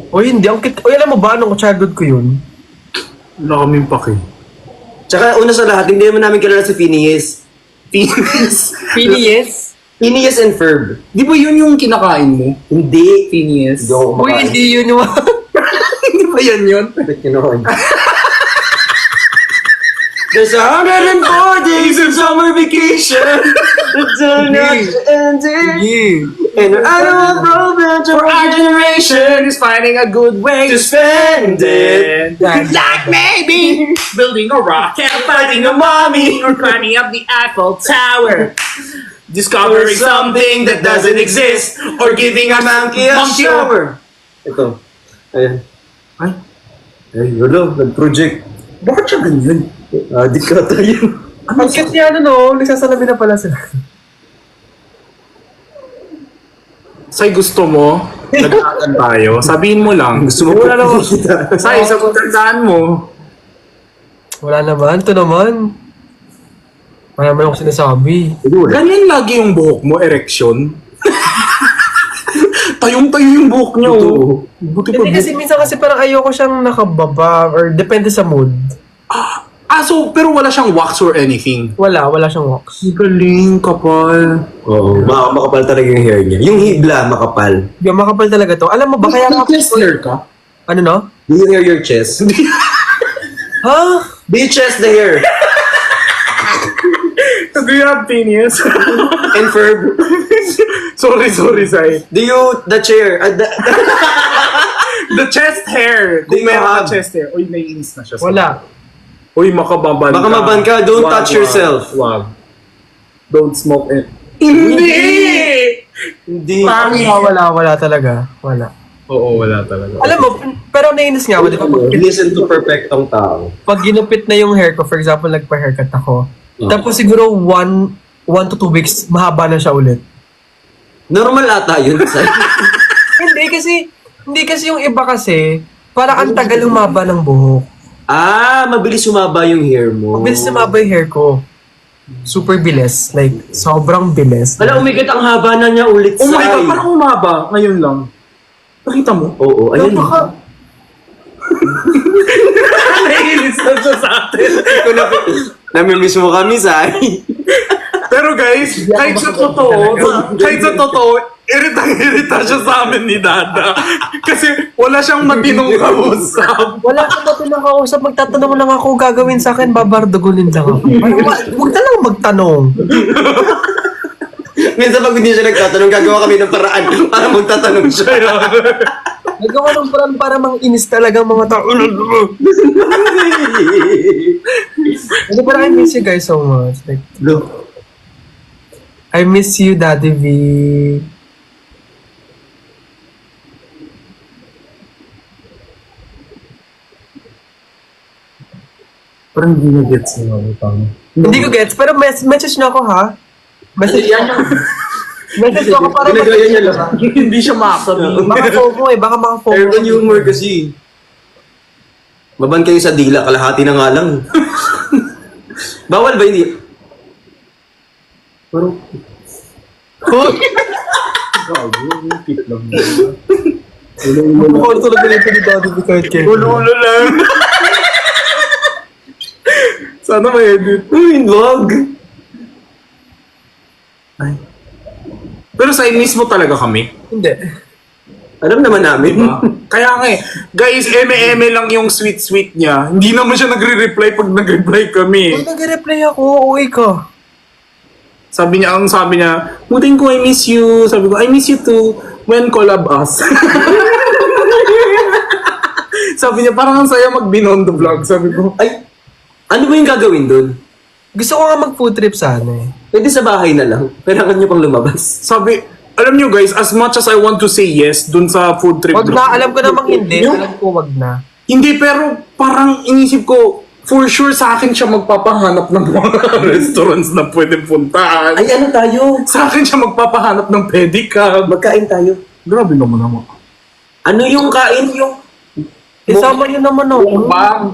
O hindi, ang kit. O alam mo ba, nung childhood ko yun? Wala kaming paki. Tsaka una sa lahat, hindi naman namin kilala si Phineas. Phineas? Phineas and Ferb. Di ba yun yung kinakain mo? Hindi. Phineas. Hindi ako Uy, kumakain. hindi yun yung... Hindi ba yan yun? Ba't kinoon? There's 104 days of summer vacation. It's not ending. Yeah. And I don't want problems For our generation is finding a good way to spend it. Like maybe building a rocket, Fighting a mommy. or climbing up the Eiffel Tower. Discovering something that doesn't exist, or giving a Monkey a shower. Ito. Ayan. Ay? Ay, yolo. Nag-project. Bakit siya ganyan? Di ka tayo. Ang cute niya, nagsasalamin na pala sila. Say, gusto mo? Nag-aakan tayo? Sabihin mo lang. Gusto mo Wala naman. Say, sa tandaan mo. Wala naman, ito naman. Wala naman ako sinasabi. Ganyan lagi yung buhok mo, erection. Tayong-tayo yung buhok niya, oh. Buti pa Hindi kasi minsan kasi parang ayoko siyang nakababa or depende sa mood. so, pero wala siyang wax or anything. Wala siyang wax. Galing, kapal. Oo, makapal talaga yung hair niya. Yung hibla, makapal. Yung makapal talaga to. Alam mo ba kaya nga... Chest hair ka? Ano no? Do you hair your chest? Ha? Do you chest the hair? Do you have penis? And Ferb? sorry, Sai. Do you, the chair? The chest hair. Do Kung you meron have- ka chest hair. Uy, naiinis na siya. Wala. Uy, makababan Baka maban ka, don't touch yourself. Wag. Don't smoke it. Hindi! Hindi. Wala talaga. Wala. Oo, wala talaga. Alam mo, pero nainis nga ako, di ba? Listen to perfectong tao. Pag ginupit na yung hair ko, for example, nagpa-haircut ako, tapos siguro 1 to 2 weeks, mahaba na siya ulit. Normal ata yun. Hindi kasi yung iba kasi, parang ang tagal humaba ng buhok. Mabilis sumaba yung hair mo. Mabilis humaba yung hair ko. Super bilis. Like, sobrang bilis. Wala, umigat ang haba na niya ulit, Oh my God, Sai. parang umaba. Ngayon lang. Nakita mo? Oo, ayun. Naiinis na siya sa atin. Namimiss mo kami, Sai. Pero guys, kahit sa totoo, iritang-irita siya sa amin ni Dada. Kasi wala siyang matinong kausap. Wala ka ba pinakausap? Magtatanong lang ako gagawin sa akin, babardugunin lang ako. Huwag na lang magtanong. Minsan pag hindi siya nagtatanong, gagawa kami ng paraan para magtatanong siya. Nagawa ng parang para mang inis talaga ang mga tao. Ano parang I miss you guys so much. Like, Look. I miss you, Daddy V. Parang hindi na-gets yung mga pang. Hindi ko gets, pero message nyo ako ha. Message Yan nyo. Message nyo ako para Ginagaya niya lang. Hindi siya makasabi. Baka FOMO eh, baka maka-FOMO. Aircon humor kasi. Baban kayo sa dila, kalahati na nga lang. Bawal ba hindi? Parang, gago, yung tip lang. Bukod tulad na ito ni Daddy V kahit kayo. Ulo-ulo lang. Sana may edit. Uy, vlog. Pero sa mismo talaga kami. Hindi. Alam naman namin. Kaya nga eh. Guys, eme-eme lang yung sweet-sweet niya. Hindi naman siya nagre-reply pag nag-reply kami. Pag nag-reply ako, uwi ka. Sabi niya, Muting ko, I miss you. Sabi ko, I miss you too. When collab us. Sabi niya, parang ang saya mag-binondo vlog. Sabi ko, Ay, ano ba yung gagawin doon? Gusto ko nga mag-food trip sana eh. Pwede sa bahay na lang. Kailangan nyo pang lumabas. sabi, alam niyo guys, as much as I want to say yes dun sa food trip. Wag vlog, na, alam ko namang hindi. Yung- Alam ko wag na. Hindi, pero parang inisip ko, for sure sa akin siya magpapahanap ng mga restaurants na pwede puntahan. Ay, ano tayo? Sa akin siya magpapahanap ng pedicab. Magkain tayo. Grabe naman. Ano yung kain? Yung Isama nyo naman ako.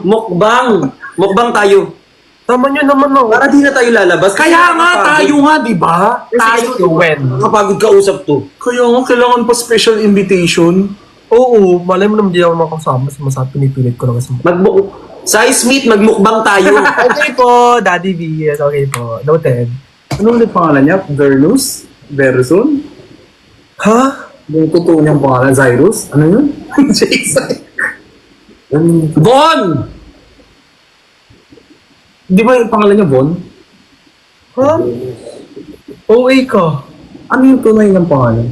mukbang. Mukbang tayo. Sama nyo naman ako. Para di na tayo lalabas. Kaya nga, tayo nga, di ba? Tayo when? Kapagod ka usap to. Kaya nga, kailangan pa special invitation. Oo, malay mo naman di ako makasama. Sumasabi, pinipilit ko lang kasi. Size meet, magmukbang tayo. Okay po, Daddy V. Yes, okay po. Noted. Ano ulit pangalan niya? Verus? Verson? Ha? Yung totoo niyang pangalan, Zyrus? Ano yun? Jason. Bon! Di ba yung pangalan niya, Von? Ha? OA ka. Ano yung tunay ng pangalan?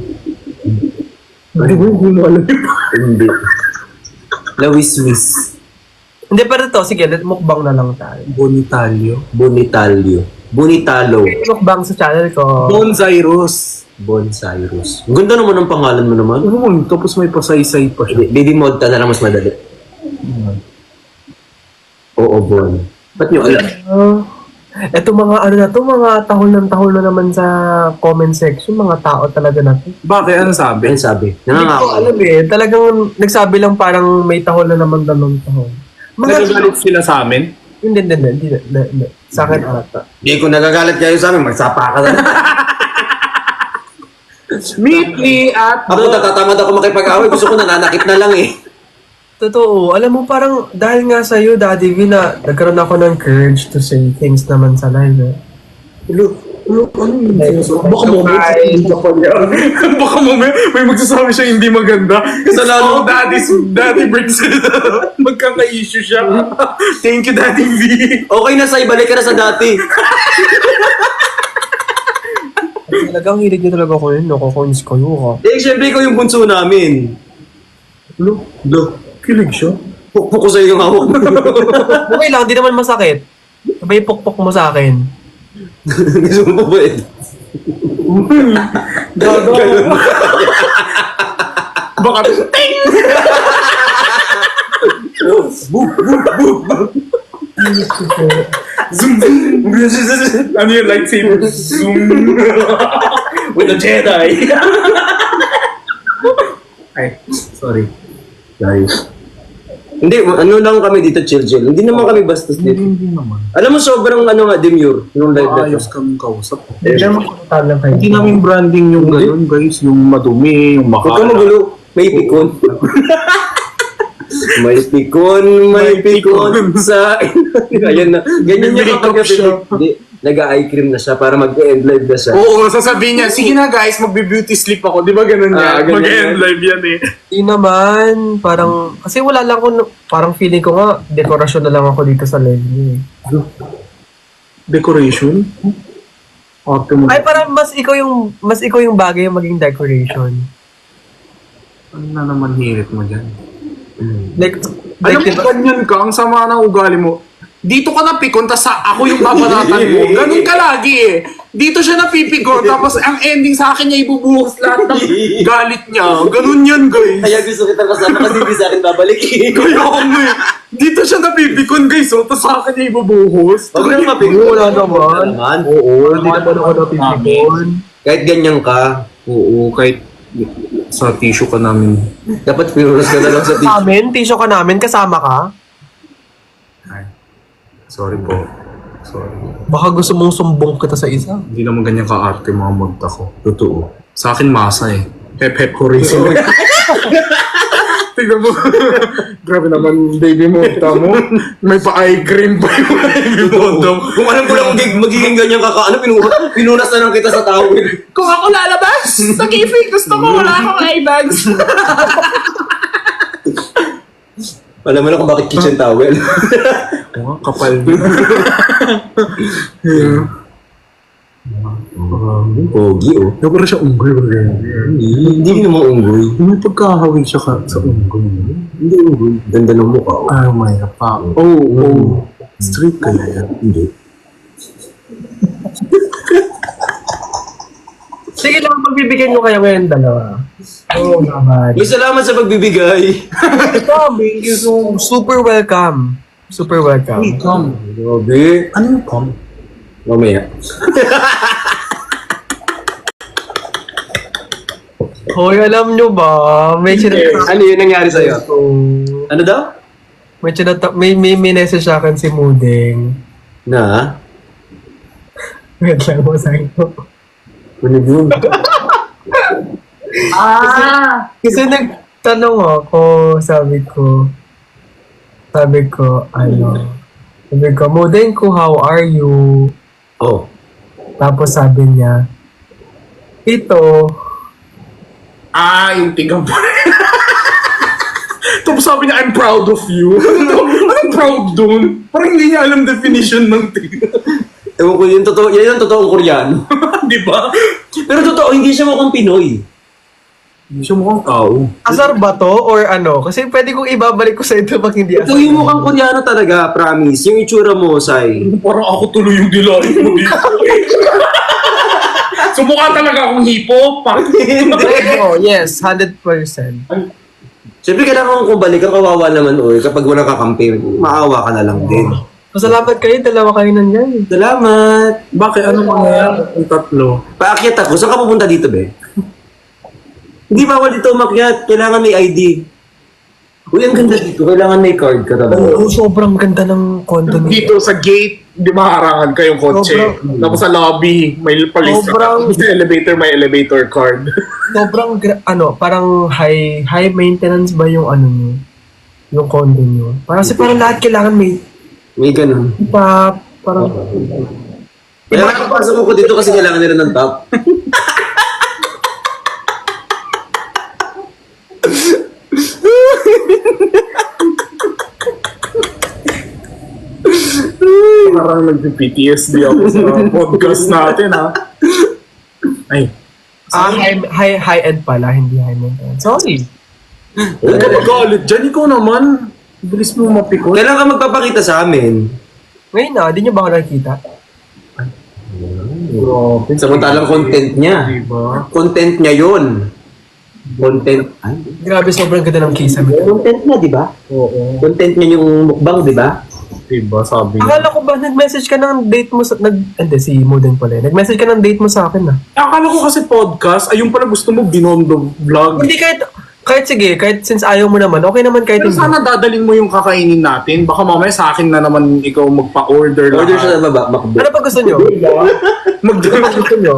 Di ba hindi mo alam yung Hindi. Lawiswis. Hindi, pero to, sige, mukbang na lang tayo. Bonitalio. Bonitalio. Bonitalo. Mukbang sa channel ko. Bon Zyrus. Bon Cyrus. Ang ganda naman ng pangalan mo naman. Oo, tapos may pasaysay pa siya. Didimod ka na lang mas madali. Oo, Bon. Ba't nyo alam? Eto mga ano na to, mga tahol na naman sa comment section, mga tao talaga na to. Bakit? Ano sabi? Ano sabi? Hindi ko Nangangako. alam eh, talagang nagsabi lang parang may tahol na naman daw ng tahol. Nagagalit sila sa amin? Hindi. Sa akin ata. Hindi ko nagagalit kayo sa amin, magsapa ka na. Meet me at Ako natatamad ako makipag-away, gusto ko nananakit na lang eh. Totoo, alam mo parang dahil nga sa'yo, Daddy V, na nagkaroon ako ng courage to say things naman sa live eh. Baka mo may magsasabi siya hindi maganda. Kasi Lalo- daddy brings it up. Magkaka-issue siya. Thank you, Daddy V. Okay na say, balik ka na sa dati. Talagang hilig niyo talaga ko yun, nakukunis ko yun Eh, syempre ikaw yung bunso namin. Lo? Kilig siya. Pukpuk ko sa'yo yung hawak. Okay lang, di naman masakit. Sabay pukpok mo sa akin. Gusto mo ba eh? Baka, ting! Zoom, zoom. Ano yung lightsaber? Zoom. With a Jedi. Ay, sorry. Guys. Hindi, ano lang kami dito, chill. Hindi naman kami bastos dito. Hindi naman. Alam mo, sobrang ano nga, demure. Yung live na Ayos kaming kausap. Hindi naman kulitan lang kayo. Hindi namin branding yung ganun, guys. Yung madumi, yung Huwag ka makala. magulo. May pikon. may pikon sa... Ayan na. Ganyan May yung kapag makeup siya. Hindi. nag-eye cream na siya para mag-end live na siya. Oo, sasabihin niya, sige na guys, magbe-beauty sleep ako. Di ba ganun Ah, yan? ganyan Mag-end yan. live yan eh. Hindi naman, parang, kasi wala lang ko, parang feeling ko nga, dekorasyon na lang ako dito sa live niyo eh. Decoration? Arte mo. Ay, parang mas ikaw yung bagay yung maging decoration. Ano na naman hirit mo dyan? Like, Alam mo, diba- ganyan ka, ang sama ng ugali mo. Dito ka napikon, tas ako yung babanatan mo. Ganun ka lagi eh. Dito siya napipikon, tapos ang ending sa akin niya ibubuhos lahat ng galit niya. Ganun yan, guys. Kaya gusto kitang kasama kasi hindi sa akin babalik. Kaya ano eh. Dito siya napipikon, guys, oh, tapos sa akin niya ibubuhos. Huwag kang mapigil. Wala naman. Oo, hindi naman ako napipikon. Kahit ganyan ka, Oo, kahit sa tissue ka namin. dapat pinuras ka na lang sa tissue. Amin, tissue ka namin, kasama ka. Ay, sorry po. Sorry. Baka gusto mong sumbong kita sa isa. Hindi naman ganyan ka-arte mga magta ko. Totoo. Sa akin masa eh. Hep-hep horizon. Tignan mo. Grabe naman, baby mo. Tamo. May pa-eye cream pa yung baby mo. Kung alam ko lang magiging ganyan ka, ano, pinunas na lang kita sa tawid. Kung ako lalabas, nag-ifig. Gusto ko, wala akong eye bags. Alam mo na kung bakit kitchen towel. Oo, kapal niya. Pogi, oh. Pero siya unggoy. Hindi naman unggoy. May pagkahawig siya sa unggoy. Hindi unggoy. Ganda ng mukha, oh. Ah, may pa. Oh. Straight kaya yan. Hindi. Sige lang, pagbibigyan ko kayo ngayon dalawa. Oo naman. May salamat sa pagbibigay. Thank you so super welcome. Super welcome. Come. Grabe. Ano yung come? Mamaya. Hoy, alam nyo ba? May Ano yun nangyari sa'yo? Ano daw? may message sa akin si Mudeng. Na? Wait lang mo sa ko. Ano yun? Kasi nagtanong ako, sabi ko, Mudeng ko, how are you? Oh. Tapos sabi niya, ito, Yung tigang pa. Tapos sabi niya, I'm proud of you. Anong proud dun? Parang hindi niya alam definition ng tigang. Ewan ko yun, totoo, yan ang totoong Koreano. Di ba? Pero totoo, hindi siya mukhang Pinoy. Hindi siya mukhang tao. asar ba to or ano? Kasi pwede kong ibabalik ko sa ito pag hindi Ito asar. yung mukhang Koreano talaga, promise. Yung itsura mo, Sai. Parang ako tuloy yung dilahin mo dito. Sumukha talaga akong hipo. Oh, yes, 100%. Siyempre, kailangan kung balikan, kawawa naman, oy. Kapag walang kakampi, maawa ka na lang din. Salamat kayo, dalawa kayo nandiyan. Salamat! Bakit? Ano mangyayari? Ang tatlo. Paakyat ako. Saan ka pupunta dito, be? Hindi bawal dito umakyat. Kailangan may ID. Uy, ang ganda dito. Kailangan may card ka talaga. Oo, sobrang ganda ng condo nito. Dito sa gate, di maharangan kayong kotse. Sobrang- Tapos sa lobby, may palista. Sobrang- Tapos sa elevator, may elevator card. Sobrang, parang high maintenance ba yung ano nyo? Yung condo nyo? Kasi parang lahat kailangan may May ganun. parang, Kaya nakapasok ako dito kasi kailangan nila ng top. Parang nag-PTSD ako sa podcast natin, ha? Ay. high-end pala, hindi high maintenance. Sorry. Huwag ka magalit dyan. Ikaw naman. Bilis mo mapikot. Kailan ka magpapakita sa amin? Ngayon na, di nyo ba ako nakikita? Grabe. Samantalang content niya. Diba? Content niya yun. Content. Ay, Grabe, sobrang ganda ng kisame. content niya, di ba? Oo. Content niya yung mukbang, di ba? Diba? Sabi niya. Akala ko ba, nag-message ka ng date mo sa, hindi, si Muden pala. Nag-message ka ng date mo sa akin, Akala ko kasi podcast, ayun pala gusto mo binondo vlog. Hindi, kahit sige, kahit since ayaw mo naman, okay naman kahit Pero hindi. sana dadaling mo yung kakainin natin. Baka mamaya sa akin na naman ikaw magpa-order Order siya lahat. sa baba, McDo. Ano pa gusto nyo? Ano pa gusto nyo?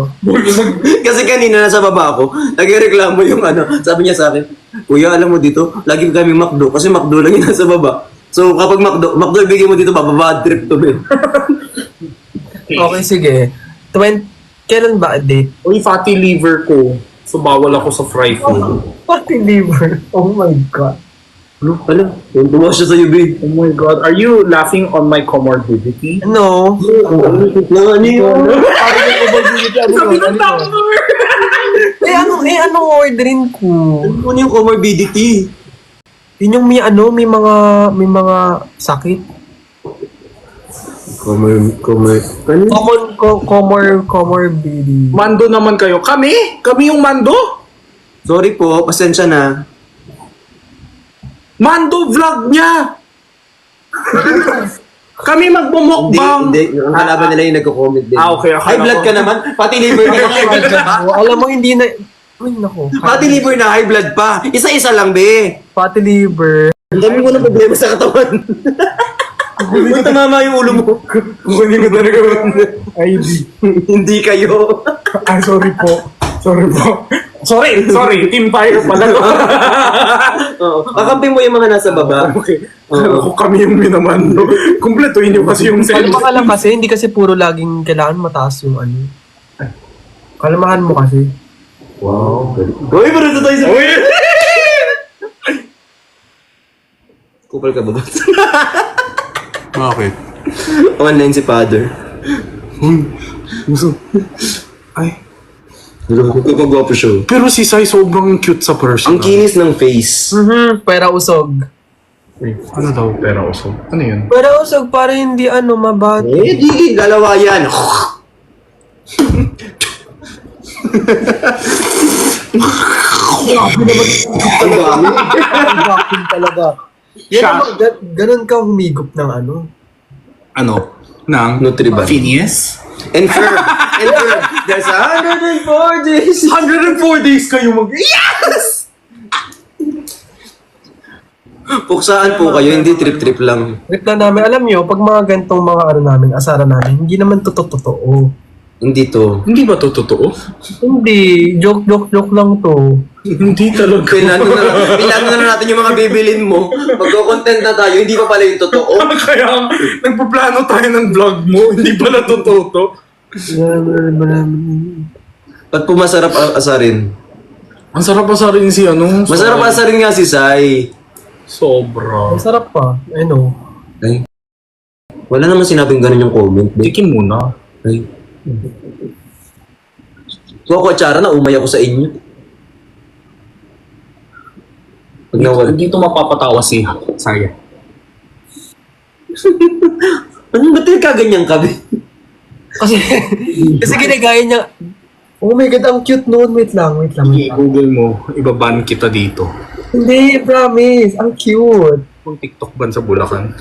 Kasi kanina nasa baba ako, nagreklamo yung ano, sabi niya sa akin, Kuya, alam mo dito, lagi kami McDo, kasi McDo lang yung nasa baba. So kapag McDo ibigay mo dito, bababa trip to, man. Okay, sige. Kailan ba date? Uy, fatty liver ko. So, bawal ako sa fry food. Fatty liver. Oh my God. Ano? Tumawa siya sa'yo, babe. Oh my God. Are you laughing on my comorbidity? No. Ano yun? Sabi ng tao! Anong orderin ko? Ano yung comorbidity? Yun yung may mga sakit. Comorbidity. Mando naman kayo. Kami? Kami yung mando? Sorry po, pasensya na. Mando vlog niya! Kami magbumukbang! Hindi. Ang kalaban nila yung nagko-comment din. Okay. High blood ka naman? Pati liver ka na, high blood ka pa? Alam mo, hindi na... Ay, naku. Pati liver na, high blood pa. Isa-isa lang, be. Fatty liver. Ang dami mo ng problema sa katawan. Kung tumama yung ulo mo. Kukunin ko talaga. ID. Hindi kayo. Ay, sorry po. Sorry. Team Fire pala. Oo. Kakampi mo yung mga nasa baba. Okay. Ako kami yung minamando. Kumpletuhin niyo kasi yung Kalma ka lang kasi, hindi kasi puro laging kailangan mataas yung ano. Kalmahan mo kasi. Wow. Uy, pero ito tayo sa... Kupal ka ba ba? Bakit? Online si father. Ay. Kapag-gwapo siya. Pero si Sai sobrang cute sa person. Ang kinis ng face. Pera usog. Ano daw pera usog? Ano yun? Pera usog para hindi mabati. Eh, di. Dalawa yan. Ang dami. Ang vacuum talaga. Yan Siya. naman, ganun ka humigop ng ano. Ano? Nang? Nutriban. Phineas? And firm. There's 104 days. 104 days kayo Yes! Puksaan po kayo, hindi trip-trip lang. Trip na namin, alam nyo, pag mga gantong mga namin, asaran namin, hindi naman totoo. Hindi to. Hindi ba to totoo? Hindi, joke lang to. Hindi talaga. Pilano na natin yung mga bibilin mo. Magko-content na tayo, hindi pa pala yung totoo. Kaya nagpaplano tayo ng vlog mo, hindi pala totoo to. Ba't po masarap asarin? Ang sarap pa sa rin si ano. Masarap asarin nga si Sai. Sobra. Masarap pa, I know. Ay. Wala naman sinabing ganun yung comment. Babe. Tikim muna. Ay. So ako, Chara, na umay ako sa inyo. Pag nawala. Dito mapapatawa si Saya. Ano ba't kaganyan ka, be? Kasi ginagaya niya, oh my God, ang cute noon. Wait lang. I-google mo, ibaban kita dito. Hindi, promise, ang cute. Kung TikTok ban sa Bulacan.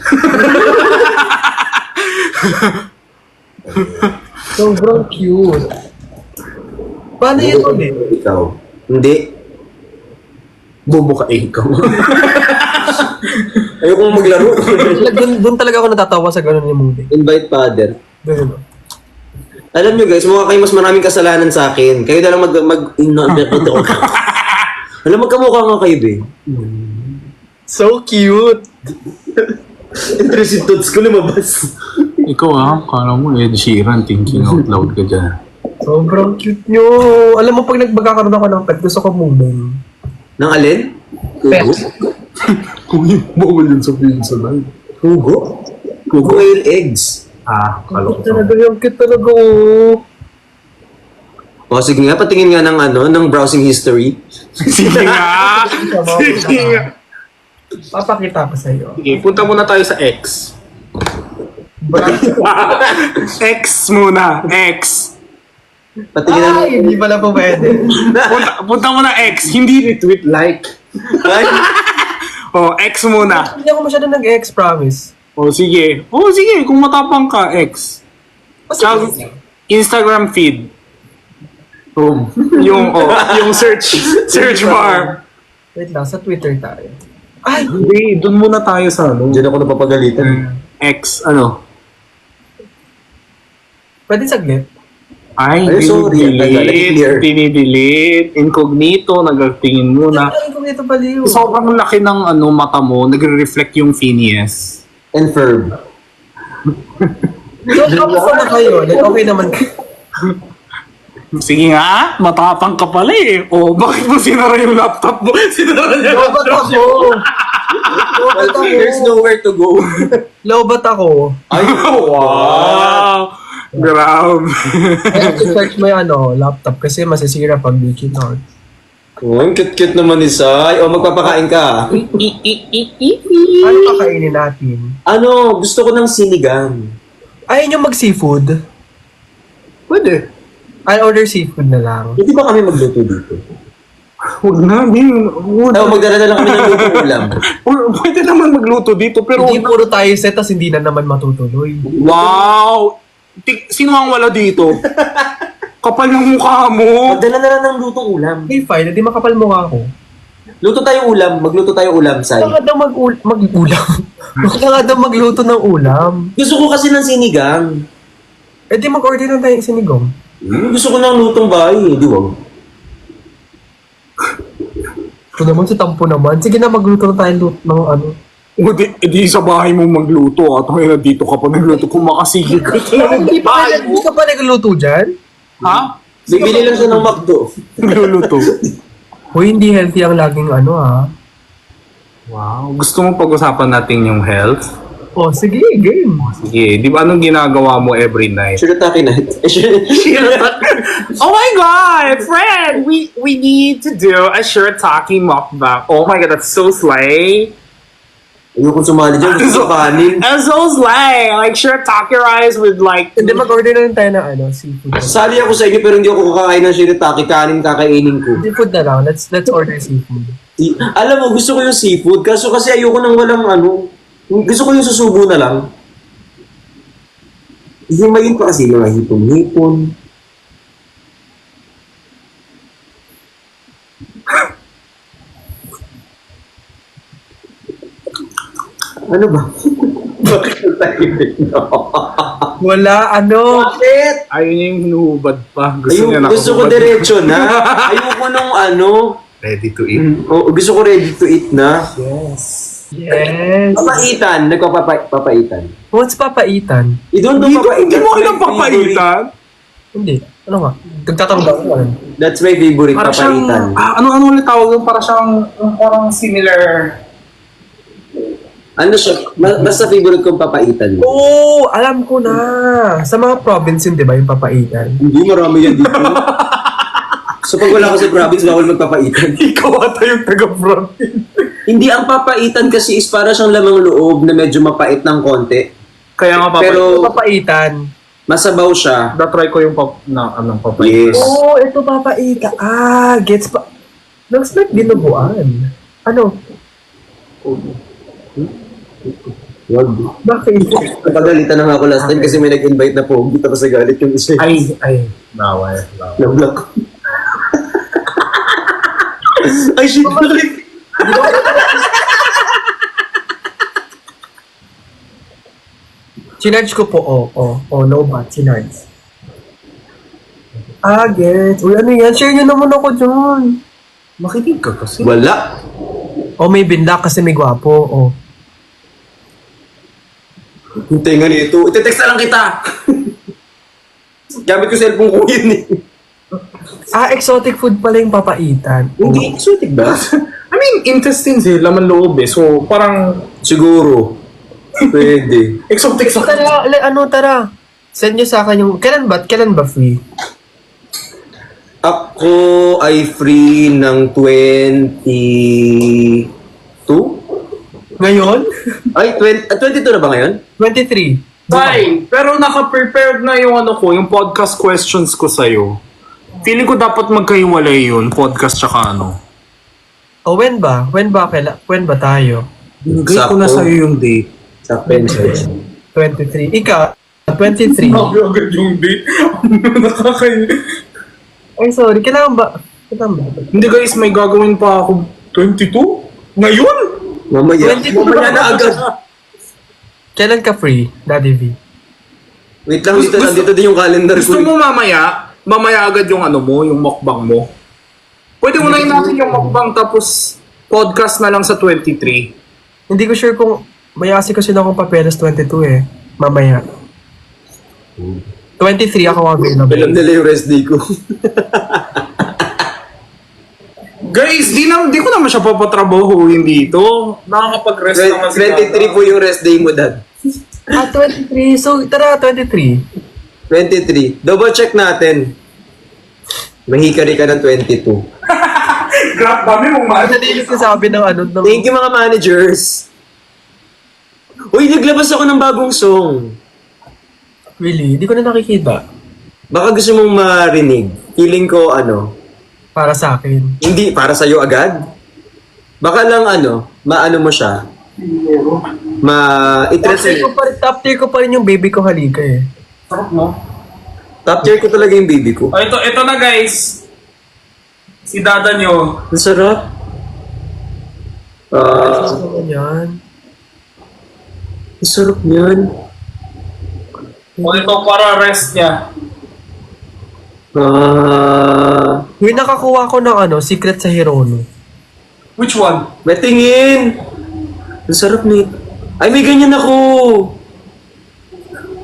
Sobrang cute. Paano yun ulit? Ikaw. Hindi. Bobo ka ikaw. Ayokong maglaro. Doon talaga ako natatawa sa ganun yung movie. Invite father. Doon. Alam nyo guys, mukha kayo mas maraming kasalanan sa akin. Kayo na lang Alam, magkamukha nga kayo, be. So cute. Intrusive thoughts ko lumabas. Ikaw kala mo Ed Sheeran, thinking out loud ka dyan. Sobrang cute nyo. Alam mo, pag nagkakaroon ako ng pet, gusto ko moving. Nang alin? Pet. Hugo? Kung yung bawal yun sabihin sa live. Hugo? Hugo whale eggs. Kala ko. Talaga yung cute talaga. Oh. O sige nga, patingin nga ng browsing history. Sige nga! Sige nga! Papakita ko sa'yo. Sige, punta muna tayo sa X. X muna. X. Patingin na Ay, hindi pala po pwede. Punta muna X. Hindi retweet, like. Ay, X muna. Hindi ako masyado nag-ex, promise. Sige. Sige. Kung matapang ka, X. Tsaka, Instagram feed. Yung search bar. Wait lang, sa Twitter tayo. Ay! Hindi, doon muna tayo sa Diyan ako napapagalitan. X, Pwede saglit? Ay, Ay, sorry. Clear. Dinidelete. Incognito, nagtingin muna. Ay, kung ito baliw. Sobrang laki ng mata mo, nagre-reflect yung Phineas. And firm. So, kamusta na kayo? Like, okay naman. Sige nga, matapang ka pala eh. O, bakit mo sinara yung laptop mo? Sinara niya yung Lobat laptop ako. Lobat ako. There's nowhere to go. Lobat ako. Ay, Wow! Grabe. Kaya i-search mo yung laptop kasi masisira pag di kinort. Oh, ang cute-cute naman ni Sai. O, magpapakain ka. Ano kakainin natin? Ano, gusto ko ng sinigang. Ayaw nyo mag-seafood? Pwede. I'll order seafood na lang. Hindi ba kami magluto dito? Huwag na, Min. Huwag Oo, magdala lang kami ng lutong ulam. Pwede naman magluto dito, pero... Hindi puro tayo set, tas hindi na naman matutuloy. Wow! Sino ang wala dito? Kapal ng mukha mo. Magdala na lang ng lutong ulam. Okay, fine. Hindi makapal mukha ako. Luto tayong ulam. Magluto tayong ulam, Sai. Baka daw mag-ulam. Baka nga daw magluto ng ulam. Gusto ko kasi ng sinigang. Eh di mag-order lang tayo ng sinigong. Gusto ko ng lutong bahay. Di ba? Ito naman sa tampo naman. Sige na, magluto na tayo ng ano. O, di sa bahay mo magluto at ngayon dito ka pa nagluto kung makasigil ka. Hindi ka pa nagluto dyan? Ha? Bibili lang siya ng McDo. Nagluluto. Uy, hindi healthy ang laging Wow. Gusto mo pag-usapan natin yung health? Oh, sige, game. Sige. Di ba anong ginagawa mo every night? Shirataki night. Oh my God, friend! We need to do a shirataki mukbang. Oh my God, that's so slay. Ayoko sumali dyan. Gusto ko kanin. That's so slay. Like shirataki rice with like... Hindi, mag-order na lang tayo ng seafood. Sali ako sa inyo pero hindi ako kakain ng shirataki. Kanin kakainin ko. Seafood na lang. Let's order seafood. Alam mo, gusto ko yung seafood. Kaso kasi ayoko nang walang gusto ko yung susubo na lang. Himayin pa kasi mga hipon-hipon. Ano ba? Bakit tahimik na? Wala, Bakit? Ayun yung hinuhubad pa. Gusto niya Gusto ko nakahubad. diretso na. Ayoko nung Ready to eat. gusto ko ready to eat na. Yes. Papaitan. Nagpapaitan. What's papaitan? You don't know papaitan. Hindi mo alam That's my favorite. papaitan? Hindi. Ano nga? Nagtatanong ba ako? That's my favorite, Para siyang... papaitan. ano ulit tawag yung para siyang... Parang similar... Ano siya? Basta favorite kong papaitan. Oo, alam ko na. Sa mga province yun, di ba, yung papaitan? Hindi, marami yan dito. So pag wala ka sa province, bawal magpapaitan. Ikaw ata yung taga-province. Hindi, ang papaitan kasi is para siyang lamang loob na medyo mapait ng konti. Kaya nga Pero Papaitan. masabaw siya. na-try ko yung papaitan. Yes. Oo, ito papaitan. Gets pa. Looks like dinuguan. Ano? Wag. Bakit? Napagalitan na nga ako last time kasi may nag-invite na pogi tapos nagalit yung isa. Ay. Bawal. Na-block ko. Ay, shit. Bakit? Chinarge ko po, no bat, chinarge. Gets. Uy, ano yan? Share nyo naman ako dyan. Makinig ka kasi. Wala. May binda kasi may gwapo, Yung tenga nito. Ite-text na lang kita. Gamit ko cellphone ko yun eh. Exotic food pala yung papaitan. Hindi exotic ba? I mean, intestines laman loob So, parang... Siguro. Pwede. Exotic sa... Tara. Send nyo sa akin yung... Kailan ba free? Ako ay free ng 22? Ngayon? Ay, 22 na ba ngayon? 23. Fine. Pero naka-prepared na yung yung podcast questions ko sa'yo. Feeling ko dapat magkahiwalay yun, podcast tsaka When ba? When ba tayo? Binigay ko na Sakto. sa'yo yung date. Sa Pensacola. 23. Ikaw? 23. Agad yung date. Ay, sorry. Kailangan ba? Hindi guys, may gagawin pa ako 22? Ngayon? Mamaya. 22 Mamaya na agad. Kailan ka free, Daddy V? Wait lang, dito. Nandito din yung calendar ko. Gusto mo mamaya agad yung yung mukbang mo? Pwede mo na natin yung mukbang tapos podcast na lang sa 23. Hindi ko sure kung may kasi na akong papeles 22 eh. Mamaya. 23 ako Alam available. nila yung rest day ko. Guys, di ko naman siya papatrabahuin dito. Nakakapag-rest naman si 23 po yung rest day mo, Dad. 23. So, tara, 23. 23. Double check natin. Mahikari ka ng 22. Grab kami mong Ano na yung sasabi ng ano? Ng... Thank you mga managers. Uy, naglabas ako ng bagong song. Really? Hindi ko na nakikita. Baka gusto mong marinig. Feeling ko Para sa akin. hindi para sa'yo agad. Baka lang maano mo siya. Top tier ko pa rin yung baby ko halika eh. Sarap mo. Top tier ko talaga yung baby ko. Oh, ito na guys. Si dada nyo. Ang sarap. Ano yan? Ang sarap niyan. O ito para rest niya. Yung nakakuha ko ng secret sa Hirono. Which one? May tingin. Ang sarap nito. Ay, may ganyan ako.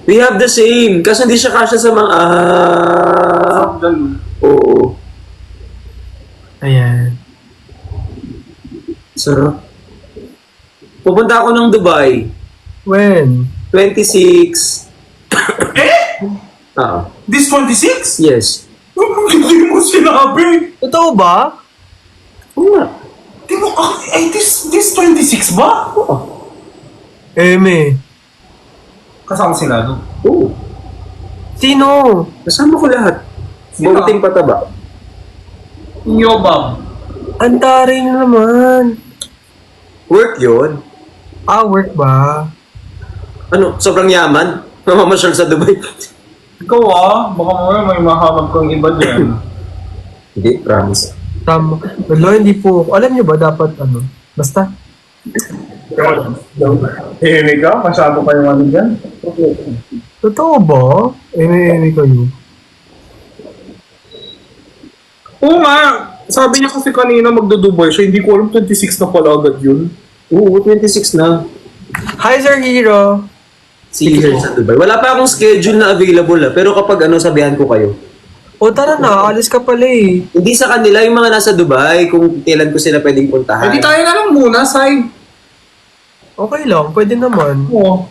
We have the same. Kasi hindi siya kasya sa mga... Oo. Ayan. Sarap. Pupunta ako ng Dubai. When? 26. Ah, This 26? yes. Hindi mo sinabi. Totoo ba? Oo nga. Di mo, ay, this 26 ba? Eme. Kasama sila, no? Oo. Sino? Kasama ko lahat. Sino? Bumating pataba. Yobab. Antarin naman. Work yun. Work ba? Sobrang yaman? Mamamasyal sa Dubai. Ikaw baka may mahanap kang iba dyan. Hindi, promise. Tama. Wala, hindi po. Alam niyo ba dapat Basta. Hemi ka? Masyado kayong ano dyan? Totoo ba? Eme kayo. Oo nga. Sabi niya kasi kanina magdo-Dubai siya. Hindi ko alam 26 na pala agad yun. Oo, 26 na. Hi, Sir Hero. Si Sir sa Dubai. Wala pa akong schedule na available pero kapag sabihan ko kayo. O tara na, alis ka pala eh. Hindi sa kanila, yung mga nasa Dubai, kung kailan ko sila pwedeng puntahan. Hindi tayo na lang muna, side. Okay lang, pwede naman. Oo.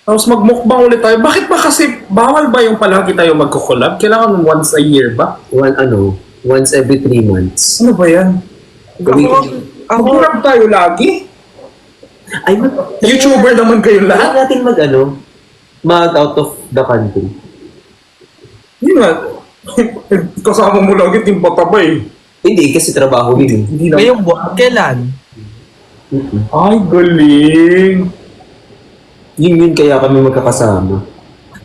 Tapos magmukbang ulit tayo. Bakit ba kasi bawal ba yung palagi tayo magko-collab? Kailangan once a year ba? Once every 3 months. Ano ba yan? Ako, Mag-collab tayo lagi? Ay, YouTuber naman kayo lahat lahat? natin mag out of the country. Yun nga. Kasama mo lagi yung pataba eh. Hindi, kasi trabaho din. Hindi na. ngayong buwan, kailan? Ay, galing. Yun kaya kami magkakasama.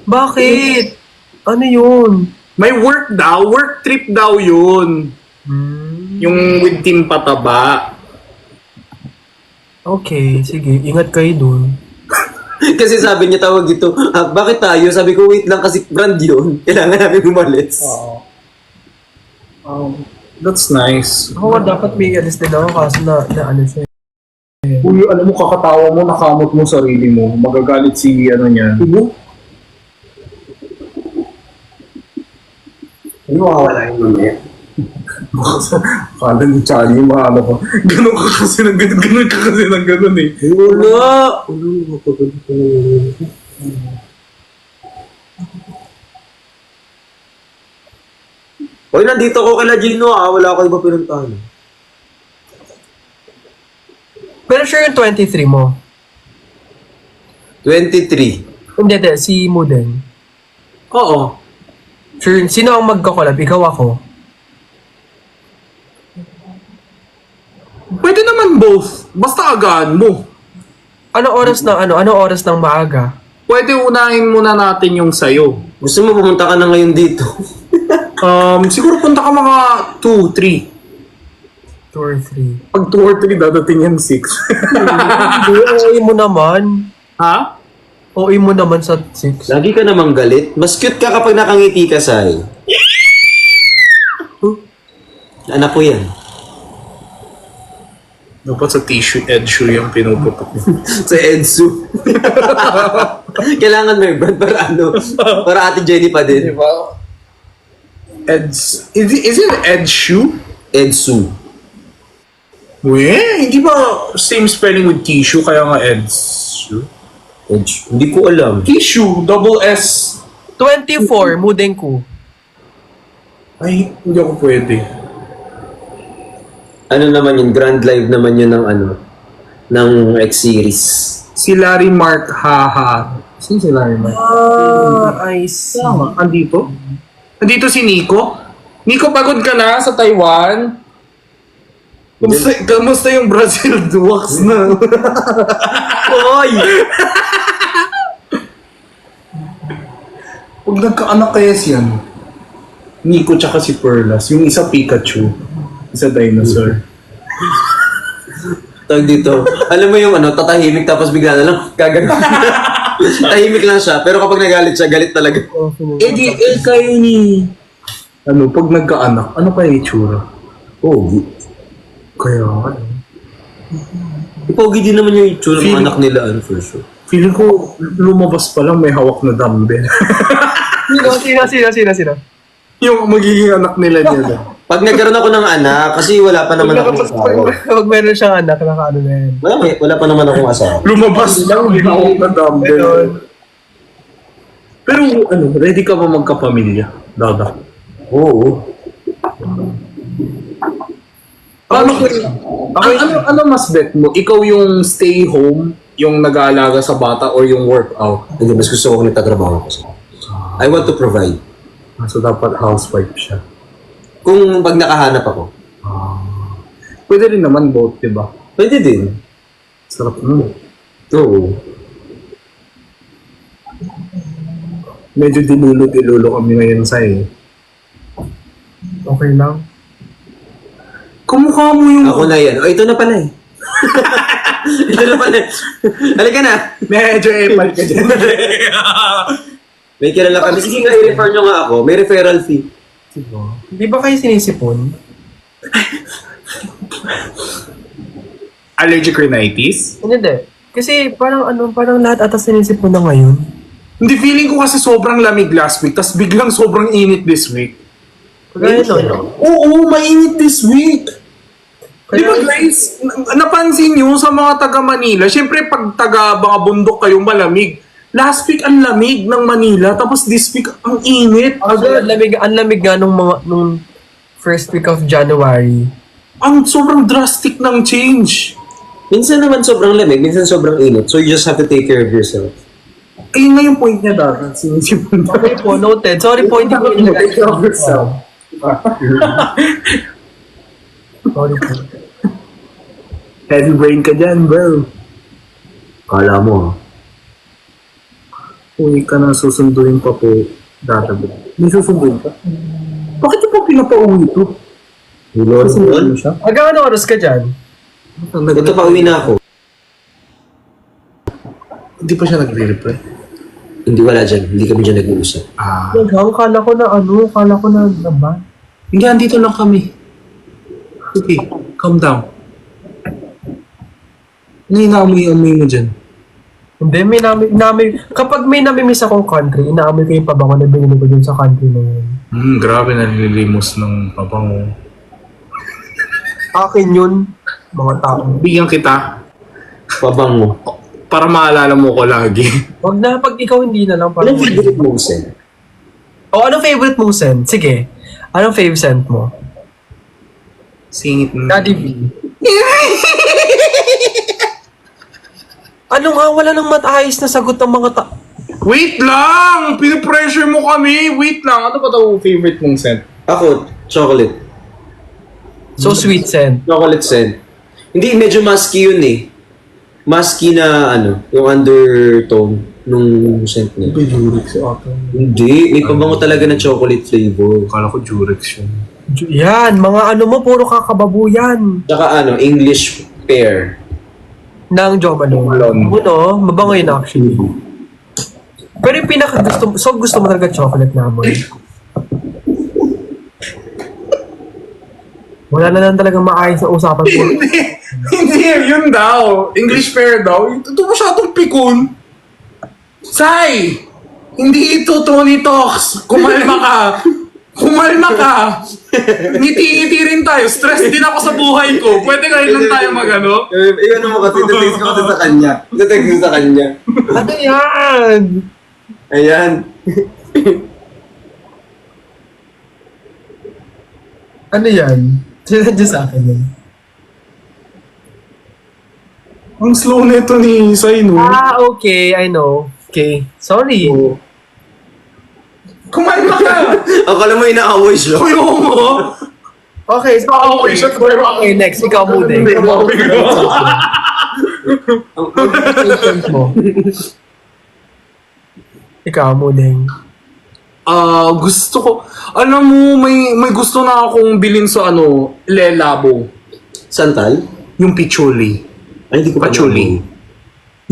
Bakit? Ano yun? May work daw. Work trip daw yun. Yung with Team Pataba. Okay, sige. Ingat kayo dun. Kasi sabi niya tawag ito, bakit tayo? Sabi ko, wait lang kasi brand yun. Kailangan namin umalis. That's nice. Ako nga dapat may alis din ako kaso na siya. Uy, alam mo, kakatawa mo, nakamot mo sarili mo. Magagalit si niya. Ano mawawala yung mamaya? Kala ni Charlie, mahala ko. Ganun ka kasi ng ganun eh. Wala! Hoy, nandito ko kila Gino wala ako iba pinuntahan. Pero sure yung 23 mo. 23. Hindi, si Muden. Oo. Sure, sino ang magkakolab? Ikaw ako. Pwede naman both. Basta agaan mo. Ano oras ng maaga? Pwede unahin muna natin yung sayo. Gusto mo pumunta ka na ngayon dito? Siguro punta ka mga 2, 3. 2 or 3. Pag 2 or 3, dadating yan 6. OA mo naman. Ha? OA mo naman sa 6. Lagi ka namang galit. Mas cute ka kapag nakangiti ka, Sai. Anak ko yan. Dapat sa tissue, Edshu yung pinuputok mo. Sa Edsu. Kailangan may brand para ano, para Ate Jenny pa din. Diba? Ed's, is it Ed Shoe? Edsu. Hindi ba same spelling with tissue kaya nga Ed's Shoe? Edsu. Hindi ko alam. Tissue, double S. 24, Mudenku. Ay, hindi ako pwede. Ano naman yun, Grand Live naman yun ng ano, ng X-Series. Si Larry Mark, haha. Sino si Larry Mark? I see. Andito? Andito si Nico? Nico, pagod ka na sa Taiwan? Kamusta yung Brazil Duwaks na? Oy! Pag nagkaanak kaya siyan, Nico tsaka si Perlas. Yung isa Pikachu, isa dinosaur. Tawag dito. Alam mo yung ano, tatahimik tapos bigla na lang gagawin. Tahimik lang siya, pero kapag nagalit siya, galit talaga. Kayo ni... Ano, pag nagkaanak, ano kaya itsura? Pogi. Kaya, ano? Pogi din naman yung itsura ng Feeling- anak nila, ano, for sure. Feeling ko, lumabas pa lang may hawak na dumbbell. Sino? Yung magiging anak nila niya. Pag nagkaroon ako ng anak, kasi wala pa naman akong asawa. Kapag meron siyang anak, nakaano na yan. Wala pa naman akong asawa. Lumabas lang, may hawak na dumbbell. Pero ano, ready ka ba magkapamilya? Dada. Oo. Ano mas bet mo? Ikaw yung stay home, yung nag-aalaga sa bata, or yung workout? Hindi, mas gusto ko kung nagtatrabaho kasi. I want to provide. So dapat housewife siya. Kung pag nakahanap ako, Pwede rin naman both, di ba? pwede din. Sarap nun. Oo. Medyo dilulo kami ngayon sa'yo. Okay lang. Kamukha mo yung... Ako na yan. Oh, ito na pala eh. Ito na pala eh. Halika na. Medyo epal ka dyan. May kilala kami. Sige nga, i-refer nyo nga ako. May referral fee. Di ba kayo sinisipon? Allergic rhinitis? Hindi. Kasi parang lahat ata sinisipon na ngayon. Hindi, feeling ko kasi sobrang lamig last week, tas biglang sobrang init this week. Kaya no? Oo, mainit this week. Di ba Kaya- guys, napansin nyo sa mga taga Manila, syempre pag taga mga bundok kayo malamig. Last week ang lamig ng Manila, tapos this week ang init. Ang lamig nga nung first week of January. Ang sobrang drastic ng change. Minsan naman sobrang lamig, minsan sobrang init. So you just have to take care of yourself. Ayun nga yung point niya dati. Sinisipon na. Okay po, noted. Sorry po, hindi ko Take care of yourself. Sorry po. Heavy brain ka dyan, bro. Kala mo ha? Uwi ka na, susunduin pa po. Data ba? May susunduin ka? Bakit yung pa pinapauwi ito? Susunduin mo siya? Hanggang ano oras ka dyan? Ito pa, uwi na ako. Hindi pa siya nagre-reply. Hindi, wala dyan. Hindi kami dyan nag-uusap. Kala ko na ba? Hindi, andito lang kami. Okay, calm down. Ano yung naamoy-amoy mo dyan? Hindi, kapag may namimiss akong country, inaamoy ko yung pabango na binili ko dun sa country na yun. Grabe nalilimos ng pabango. Akin yun, mga tao. Bigyan kita Pabango. para maalala mo ko lagi. Wag na, pag ikaw hindi na lang. Parang... Anong favorite mong scent? anong favorite mong scent? Sige, anong favorite scent mo? Singit mo. Daddy V. Ano nga, wala nang matayos na sagot ng mga Wait lang! Pinipressure mo kami! Wait lang! Ano ba daw favorite mong scent? Ako, chocolate. So sweet scent. Chocolate scent. Hindi, medyo musky yun eh. Musky na ano, yung undertone nung scent niya. Jurex ata. Hindi, may pabango talaga na chocolate flavor. Akala ko Jurex yun. Yan, mga ano mo, puro kakababu yan. Tsaka ano, English pear. Ng Jo Malone. Uno, mabango yun actually. Pero yung gusto mo talaga chocolate na amoy. Wala na lang talagang maayos na usapan po. Hindi, yun daw. English pear daw. Ito masyadong pikon. Sai! Hindi ito Tony Talks. Kumalma ka. Kumalma ka. Ngiti-ngiti rin tayo. Stress din ako sa buhay ko. Pwede kayo lang tayo magano. Ano mo kasi, text ko kasi sa kanya. Text ko sa kanya. Ano yan? Ayan. Ano yan? Sinadya sa akin yan. Ang slow nito ni Sai, no? Ah, okay. I know. Okay. Sorry. Kumalma ka. Akala mo inaaway siya. Kuyo mo. Okay, so Okay, siya. okay, next. Ikaw muna. Hindi, mabig ko. Patience mo. Ikaw muna. Gusto ko, alam mo, may gusto na akong bilhin sa Lelabo. Santal? Yung Pichuli. Ay, hindi ko pa Patchouli.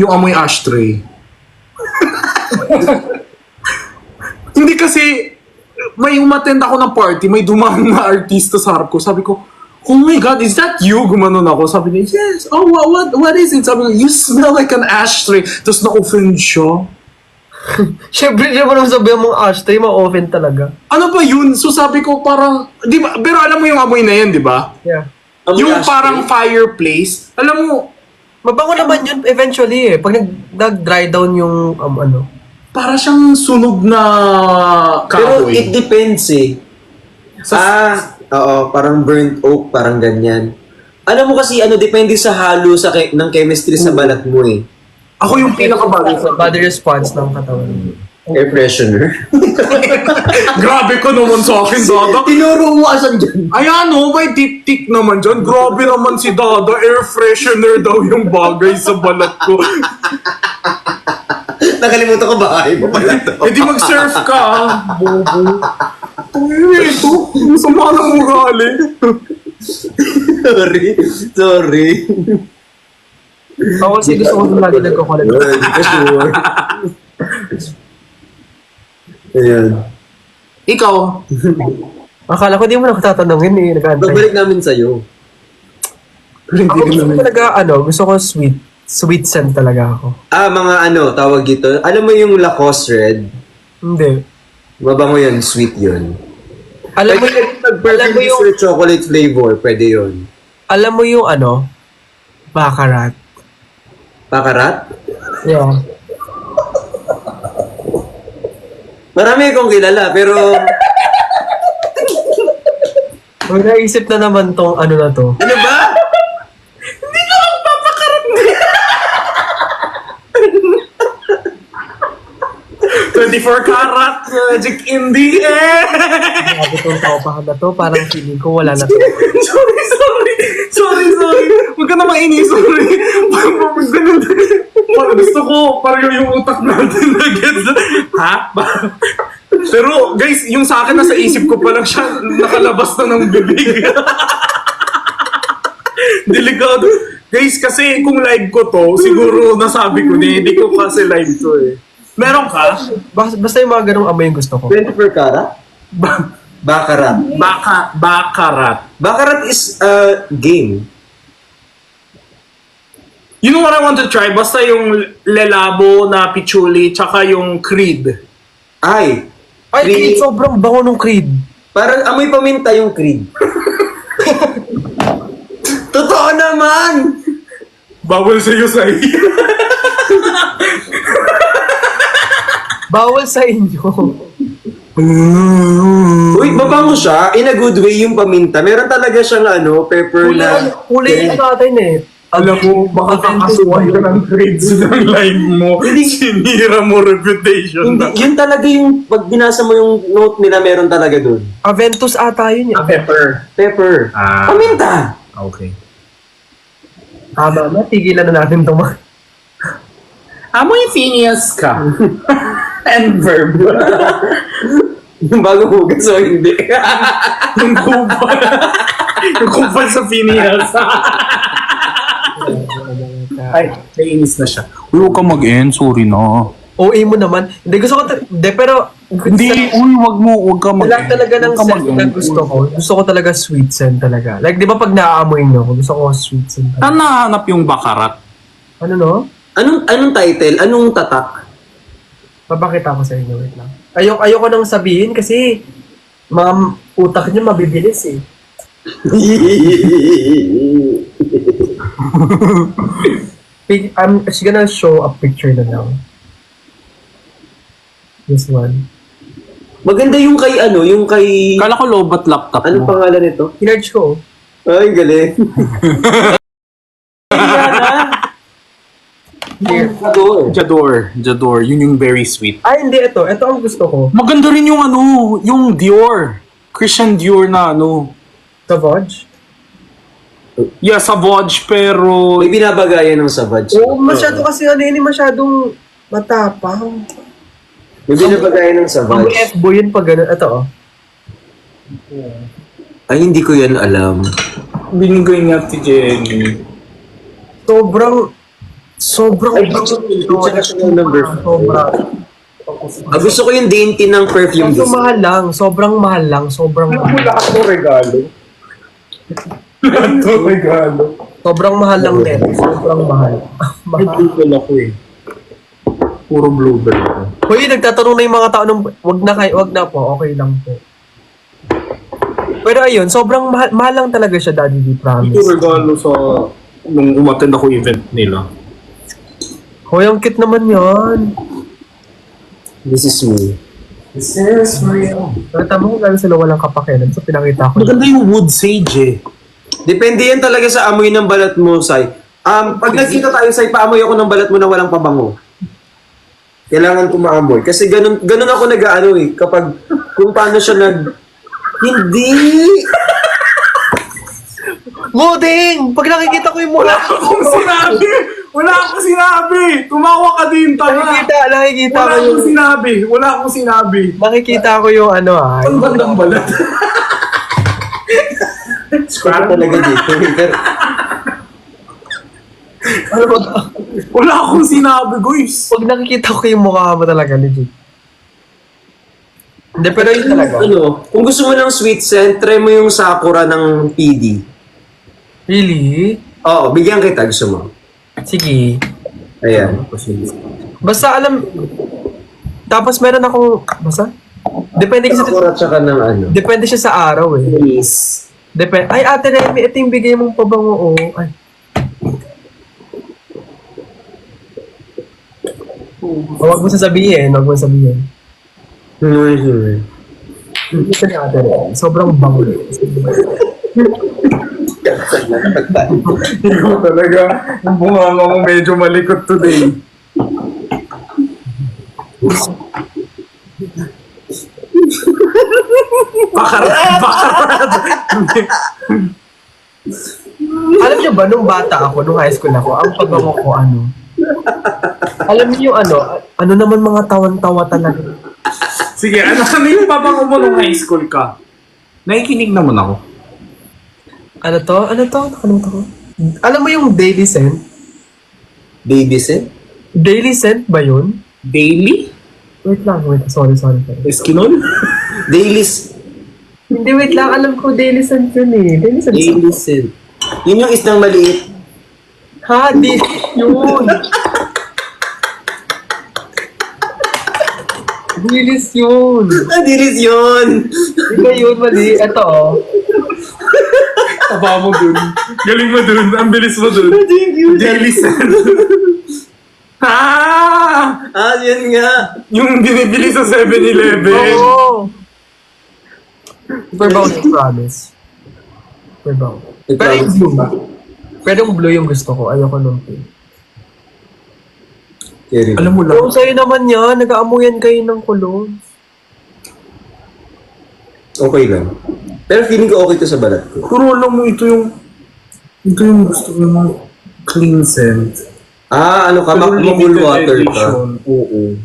Yung amoy ashtray. Hindi kasi, may umattend ako ng party, may dumaan na artista sa harap ko. Sabi ko, oh my God, is that you? Gumanon ako. Sabi niya, yes. Oh, what is it? Sabi niya, you smell like an ashtray. Tapos na-offend siya. Siyempre, di ba naman sabihan mong ashtray, ma-open talaga. Ano ba yun? So sabi ko parang, di ba, pero alam mo yung amoy na yan, di ba? Yeah. Yung parang fireplace. Alam mo, Mabango naman yun eventually eh. Pag nag-dry down yung para siyang sunog na Pero kahoy. it depends eh. Oo, parang burnt oak, parang ganyan. Alam mo kasi, depende sa halo ng chemistry sa balat mo eh. Ako yung pinakabago. body response ng katawan. Air freshener. Grabe ko naman sa akin, Dada. Tinuro mo asan dyan. Ayan may tik-tik naman dyan. Grabe naman si Dada. Air freshener daw yung bagay sa balat ko. Nakalimutan ko bahay mo pala to. Eh di mag-surf ka, bobo. Ito, sama ng ugali. Sorry. Ako kasi gusto ko nung lagi nagkukulit. Hindi ka sure. Ayan. Ikaw, Akala ko di mo na ako tatanungin eh. Nag-aantay. Babalik namin sa'yo. Ako gusto ko talaga, gusto ko sweet. Sweet scent talaga ako. Mga tawag dito. Alam mo yung Lacoste Red? Hindi. Mabango yun, sweet yun. Alam mo Pwede yung, with chocolate flavor, pwede yun. alam mo yung baccarat. Bakarat? Yeah. Marami akong kilala, pero May naisip na naman tong na to. ano ba? 24 karat magic in the air. Grabe tong tropahan na to. Parang feeling ko wala na to. Sorry. Huwag ka na mainis, sorry. Ganun. Gusto ko, pareho yung utak natin na gets. Ha? Pero guys, yung sa akin nasa isip ko pa lang siya, nakalabas na ng bibig. Delikado. Guys, kasi kung live ko to, siguro nasabi ko na, hindi ko kasi live to eh. Meron ka? Basta yung mga ganong amoy yung gusto ko. 24 karat? Bakarat. Bakarat. Bakarat is a game. You know what I want to try? Basta yung Lelabo na Pichuli, tsaka yung Creed. Ay, Creed, sobrang bango nung Creed. parang amoy paminta yung Creed. Totoo naman! Bawal sa'yo, Sai. Bawal sa inyo. Uy, mabango siya. In a good way yung paminta. Meron talaga siyang pepper na... Kulay yun natin eh. Alam mo, baka kakasuhan ka ng grades ng live mo. Sinira mo reputation na. Yun talaga yung... Pag binasa mo yung note nila, meron talaga dun. Aventus ata yun eh. Pepper. Pepper. Ah. Paminta! Okay. Tama na, tigilan na natin ito. Amoy Phineas ka. And verb. Yung bago hugas o hindi. Yung kupal. Yung kupal sa Phineas. Ay, naiinis na siya. Uy, huwag ka mag-end. Sorry na. OA mo naman. Hindi, gusto ko pero... Hindi, huwag ka mag-end. Wala talaga ng Huwag ka scent mag-end. na gusto ko. Gusto ko talaga sweet scent talaga. Like, di ba pag naaamoy nyo, gusto ko sweet scent talaga. Saan nahanap yung bakarat? Ano no? Anong title? Anong tatak? Papakita ko sa inyo, wait lang. Ayoko nang sabihin kasi mga utak niya mabibilis eh. I'm just gonna show a picture na lang. This one. Maganda yung kay yung kay... Kala ko lobat laptop Anong mo. pangalan nito? Kinerge ko. Ay, galing. Here. Jador. Yun yung very sweet. Ay, hindi. Ito ang gusto ko. Maganda rin yung yung Dior. Christian Dior na Savage. Yeah, Savage, pero... May binabagayan ng Savage. Oo, masyado kasi masyadong matapang. May binabagayan ng Ang Savage. F-boy yun pag gano'n. Ito oh. Ay, hindi ko yan alam. Binigay nga si Jenny. Sobrang Ay, international number. Sobrang. Gusto ko yung dainty ng perfume. Sobrang mahal lang. Sobrang mahal lang. Wala akong regalo. Sobrang mahal lang din. Sobrang mahal. May bluebell ako eh. Puro bluebell ako. Hoy, nagtatanong na yung mga tao nung wag na po. Okay lang po. Pero ayun, sobrang mahal lang talaga siya, Daddy D, promise. Ito regalo sa... Nung umattend ako event nila. Hoy, ang cute naman yan. This is me. This is real. Pero tama ko lalo sila walang kapakilan. So pinakita ko. Maganda yung wood sage eh. Depende yan talaga sa amoy ng balat mo, Sai. Pag nagkita tayo, Sai, paamoy ako ng balat mo na walang pabango. Kailangan ko maamoy. Kasi ganun ako nag-ano eh. Kapag, kung paano siya Hindi! Moding! Pag nakikita ko yung mula. Wala akong sinabi! Tumawa ka din, tanga! Nakikita Wala ko yung... akong sinabi! Nakikita ko yung ano Ang bandang balat. Parang talaga dito. Ano ba? Wala akong sinabi, guys! Pag nakikita ko yung mukha mo talaga, legit. Hindi, pero yun talaga. Kung gusto mo ng sweet scent, try mo yung Sakura ng PD. Really? Oo, bigyan kita. Gusto mo. Sige. Ayan. Basta alam... Tapos meron akong... Basta? Depende kasi... Sakura tsaka ng Depende siya sa araw eh. Please. Ay, Ate Remy, ito yung bigay mong pabango, oh. Ay. Huwag mo sasabihin. Ito ni Ate Remy. Sobrang bango. Ikaw talaga, yung bunganga mo medyo malikot today. Bakarat! Alam niyo ba, nung bata ako, nung high school ako, ang pabango ko, alam niyo yung ano naman mga tawan-tawa talaga. Sige, ano yung pabango mo nung high school ka? Nakikinig naman ako. Ano to? Nakalimutan ko. Alam mo yung daily scent? Baby scent? Daily scent ba yun? Daily? Wait. Sorry. Eskinol? Hindi, wait lang. Alam ko daily scent yun eh. Daily scent. Yun yung isang maliit. Ha? Di yun. Dilis yun. Dilis yun! Iba yun, mali. Ito oh. Taba mo dun. Galing mo dun. Ang bilis mo dun. Thank you. Jelly sand. Yun nga. Yung binibili sa 7-Eleven. Oo. Super bound, I promise. Super bound. Pero yung blue ba? Pero yung blue yung gusto ko. Ayoko nung pink. Alam mo lang. Oo, sa'yo naman yan. Nag-aamuyan kayo ng cologne. Okay lang. Pero feeling ko okay to sa balat ko. Pero alam mo, ito yung gusto ko yung clean scent. Cool water ka. Oo.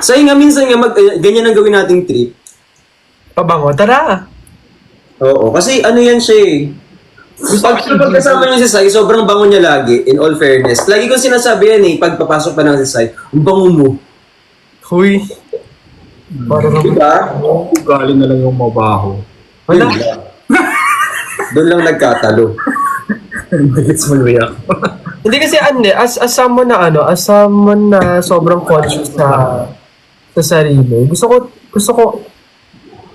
Sa'yo nga, minsan nga, ganyan ang gawin nating trip. Pabango, tara. Oo, kasi yan siya eh. Pag kasama niyo si Sai, sobrang bango niya lagi, in all fairness. Lagi kong sinasabi yan eh, pag papasok pa ng si Sai, ang bango mo. Huy. Parang Diba? Galing na lang yung mabaho. wala. Doon lang nagkatalo. Gets mo ako. Hindi kasi as someone na sobrang conscious sa sarili. Gusto ko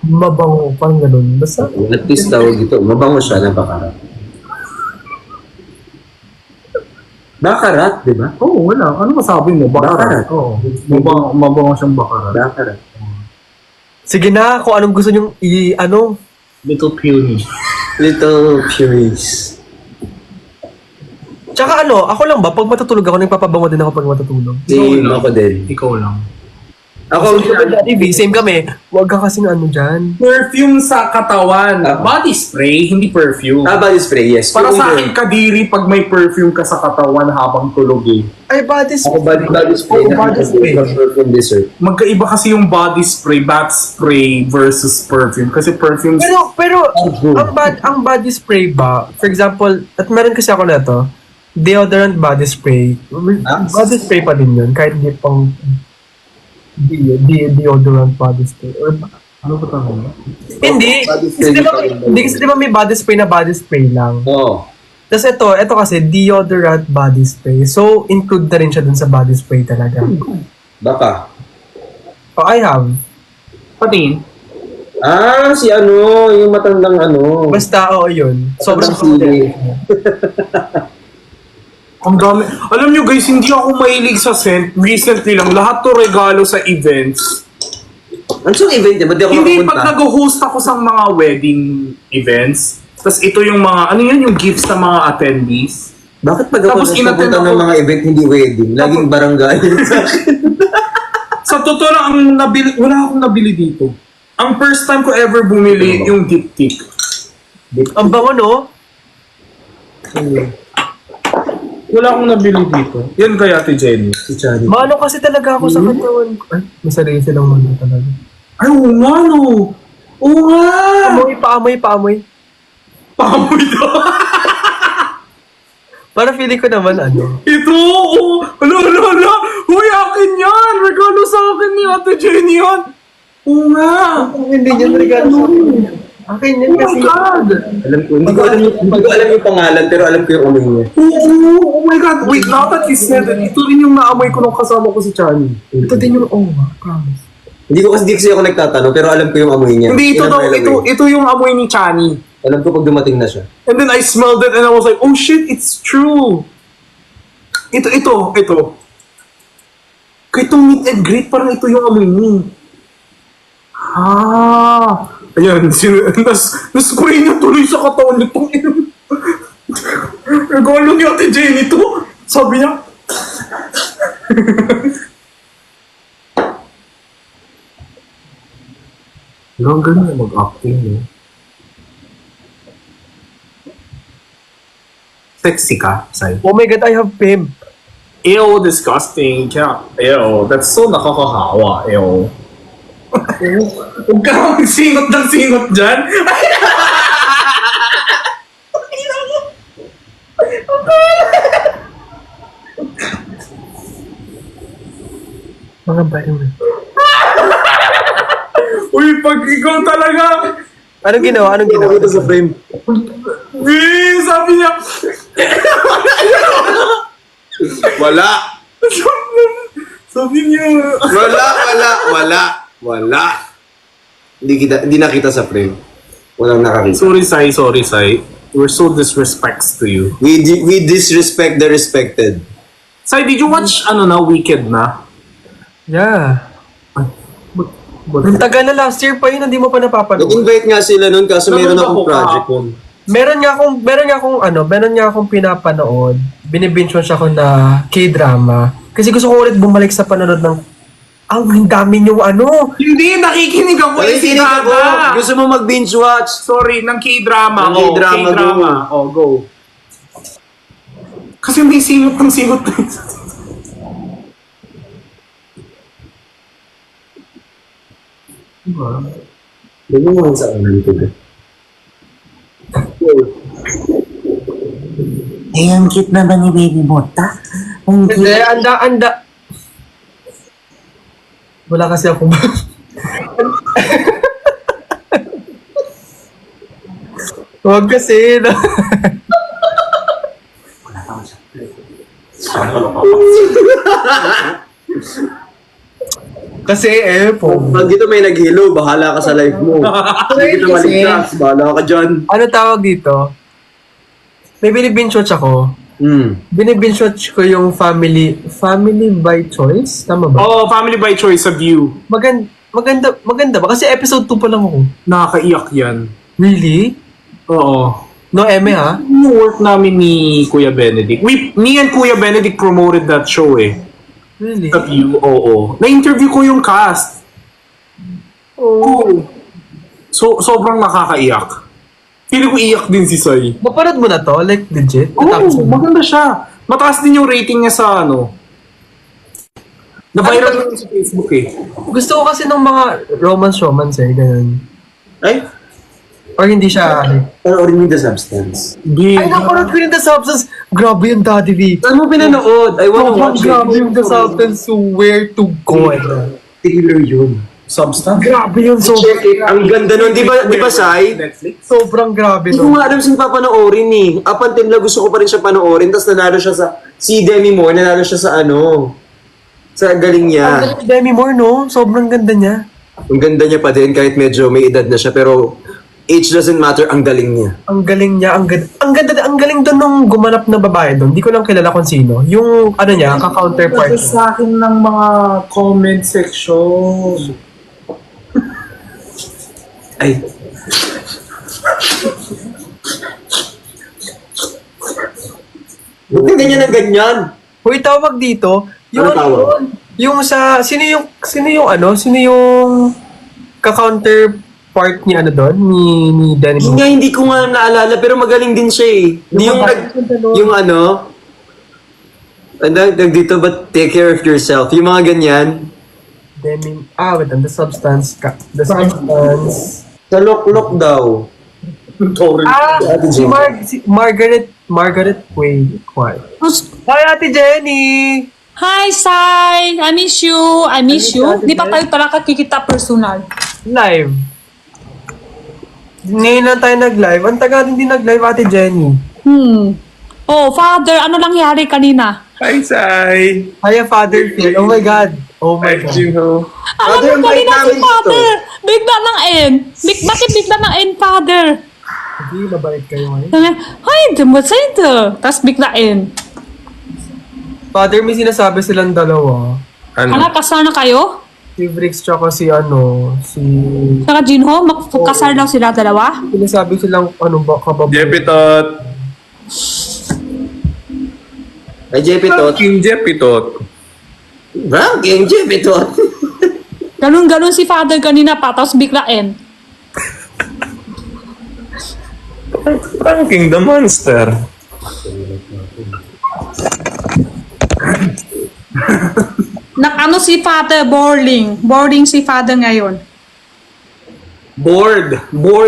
mabango, parang ganun. Basta, At least tawag ito, mabango siya na bakarat. Bakarat, di ba? Oo, wala. Ano masabi mo? Bakarat. Oo. Mabango siyang bakarat. Bakarat. sige na, kung anong gusto nyong Little puny. Little Furies. Tsaka ako lang ba, pag matutulog ako, nagpapabango din ako pag matutulog. Same ako din. Ikaw lang. Ako, Same kami. Huwag ka kasing dyan. Perfume sa katawan. Body spray, hindi perfume. body spray, yes. Para Yung sa odor. akin, kadiri pag may perfume ka sa katawan habang tulog eh. Ay, body Ako body spray. Oo, body spray. Perfume dessert. Magkaiba kasi yung body spray, bath spray versus perfume. Kasi perfume... Pero ang body spray ba, for example, at meron kasi ako na to, deodorant body spray. Body spray pa din yun, kahit di pang deodorant body spray. Or, Ano ba tanong? hindi. Body Kasi spray di ba, pa rin. hindi kasi di ba may body spray lang. Oo. Tapos ito kasi deodorant body spray. So, include na rin siya dun sa body spray talaga. Baka. Oh, I have. Patingin. Si yung matandang Basta, yun. Sobrang sili. Ang dami. Alam nyo guys, hindi ako mahilig sa scent. Recently lang, lahat to regalo sa events. Ano yung event niya? Ba't di ako Hindi, makapunta? pag nag-host ako sa mga wedding events, tas ito yung mga, ano yan, yung gifts sa mga attendees. Bakit pag ako Tapos inattend nagpupunta ng ako- mga event hindi wedding? Laging barangay. Sa totoo lang, wala akong nabili dito. Ang first time ko ever bumili, yung diptyque. Ang bango, no? Wala akong nabili dito. Yan kay Ate Jenny. Si Chari. Mano kasi talaga ako sa katawan ko. Ay, masarili silang mano talaga. Ay, oo nga no. Oo nga. Paamoy. Pamoy daw. Para feeling ko naman, Ito, oo. Hala. Huy, akin yan. Regalo sa akin ni Ate Jenny yan. Oo nga. Hindi niyan regalo sa akin. Akin yan Oh my kasi. God. Hindi ko alam yung pangalan, pero alam ko yung amoy niya. Oo, oh my God. Wait, now that you said it, ito rin yung naamoy ko nung kasama ko si Chani. Ito din yung promise. Hindi kasi ako nagtatanong, pero alam ko yung amoy niya. Hindi, ito Yun ang daw, alam ito yung amoy ni Chani. Alam ko pag dumating na siya. And then I smelled it and I was like, oh shit, it's true. Ito. Kaya itong meet and greet, parang ito yung amoy niya. Ayan, nas-spray niya tuloy sa katawan niya. Regalo ni Ate Jenny to. Sabi niya, ang galing na mag-acting, no? Sexy ka, Sai. Oh my God, I have pimp. Ew, disgusting. Ew, that's so nakakahawa. Ew. Huwag ka magsingot ng singot dyan. Mga bayo. Uy, pag ikaw talaga. Anong ginawa? Ito sa frame. Sabi niya. Wala! Sabi niya. Wala! Hindi nakita sa frame. Walang nakakita. Sorry, Sai. We're so disrespects to you. We disrespect the respected. Sai, did you watch, Wicked na? Yeah. Ang tagal na last year pa yun, hindi mo pa napapanood. Nag-invite nga sila nun, kaso meron akong project nun. Meron nga akong pinapanood. Binibinge watch ako na K-drama. Kasi gusto ko ulit bumalik sa panonood ng ang dami niyong Hindi, nakikinig ako. Nakikinig ako. Gusto mo mag-binge watch? Sorry, ng K-drama. Ng K-drama, K-drama. Go. Kasi may singot ng singot. Hindi mo sa kanan ko. ang cute naman ni Baby Mota. Ang Hindi, cute. anda. Wala kasi ako. Huwag kasi. Kasi Pag dito may naghilo, bahala ka sa life mo. Hindi kita maligtas, bahala ka dyan. ano tawag dito? May binibinge-watch ako. Binibinge-watch ko yung family by choice. Tama ba? Oh, family by choice sa View. Maganda ba? Kasi episode 2 pa lang ako. Nakakaiyak yan. Really? Oo. No eme ha? Yung work namin ni Kuya Benedict. Me and Kuya Benedict promoted that show eh. Really? Sa View, oo. Na-interview ko yung cast. Oh. So, sobrang nakakaiyak. Feeling ko iyak din si Sai. Mapanood mo na to? Like legit? Oo, Natapos mo na? maganda siya. Mataas din yung rating niya sa ano. Na-viral lang sa Facebook eh. Gusto ko kasi ng mga romance eh, ganun. Ay, Or hindi siya, panoorin mo yung The Substance. ay, napanood ko rin The Substance. Grabe yung Daddy V. Saan mo pinanood? I wanna Sobrang watch grabe it. yung The Substance. So where to go? Thriller yun. Substance? Grabe yun. Check it. Ang ganda nun. Di ba, Sai? Netflix? Sobrang grabe Hindi ko nun. nga alam saan papanoorin eh. Up until na gusto ko pa rin siya panoorin. Tapos nanalo siya sa... Si Demi Moore, nanalo siya sa ano... Sa galing Ang niya. galing ni Demi Moore, no? Sobrang ganda niya. Ang ganda niya pa din kahit medyo may edad na siya. Pero age doesn't matter. Ang galing niya. Ang galing niya. Ang galing doon nung gumanap na babae doon. Hindi ko lang kilala kung sino. Yung, ano niya, ka-counterpart niya. Sa akin ng mga comment section. Ay. Ba't ka ganyan na ganyan? Uy, tawag dito. Yung, Ano tawag? Yung sa, sino yung ka-counterpart ni ano doon? Ni Demi Hindi Moore. nga, hindi ko nga naalala, pero magaling din siya eh. Yung ano, dito, but take care of yourself. Yung mga ganyan. Wait, The Substance. The Substance. Sa Lock daw. Ah, si Margaret Quay. Hi, Ate Jenny! Hi, Sai! I miss you. I miss you. Di pa tayo talaga kikita personal. Live. Ngayon lang tayo nag-live. Ang tagal hindi nag-live, Ate Jenny. Oh, Father, ano nangyari kanina? Hi, Sai! Hiya, Father Phil. Oh my God. Oh my God. Alam Father, mo ang bait kanina si namin dito. Father. Bigla ng end. Bakit bigla ng end, Father? Hindi, mabait kayo ngayon. Sabi, Hi, what's it? Tapos bigla end. Father, may sinasabi silang dalawa. Ano, kasal na kayo? Si Brix tsaka si Saka Jinho, magkasal daw sila dalawa? sinasabi silang kababae. Jepitot! Ay, JP Tot. King Jepitot! Ranking JP Tot. Ganun si Father kanina pa, tapos bigla end. Ranking the Monster! Ano si Father, boarding si Father ngayon. Bored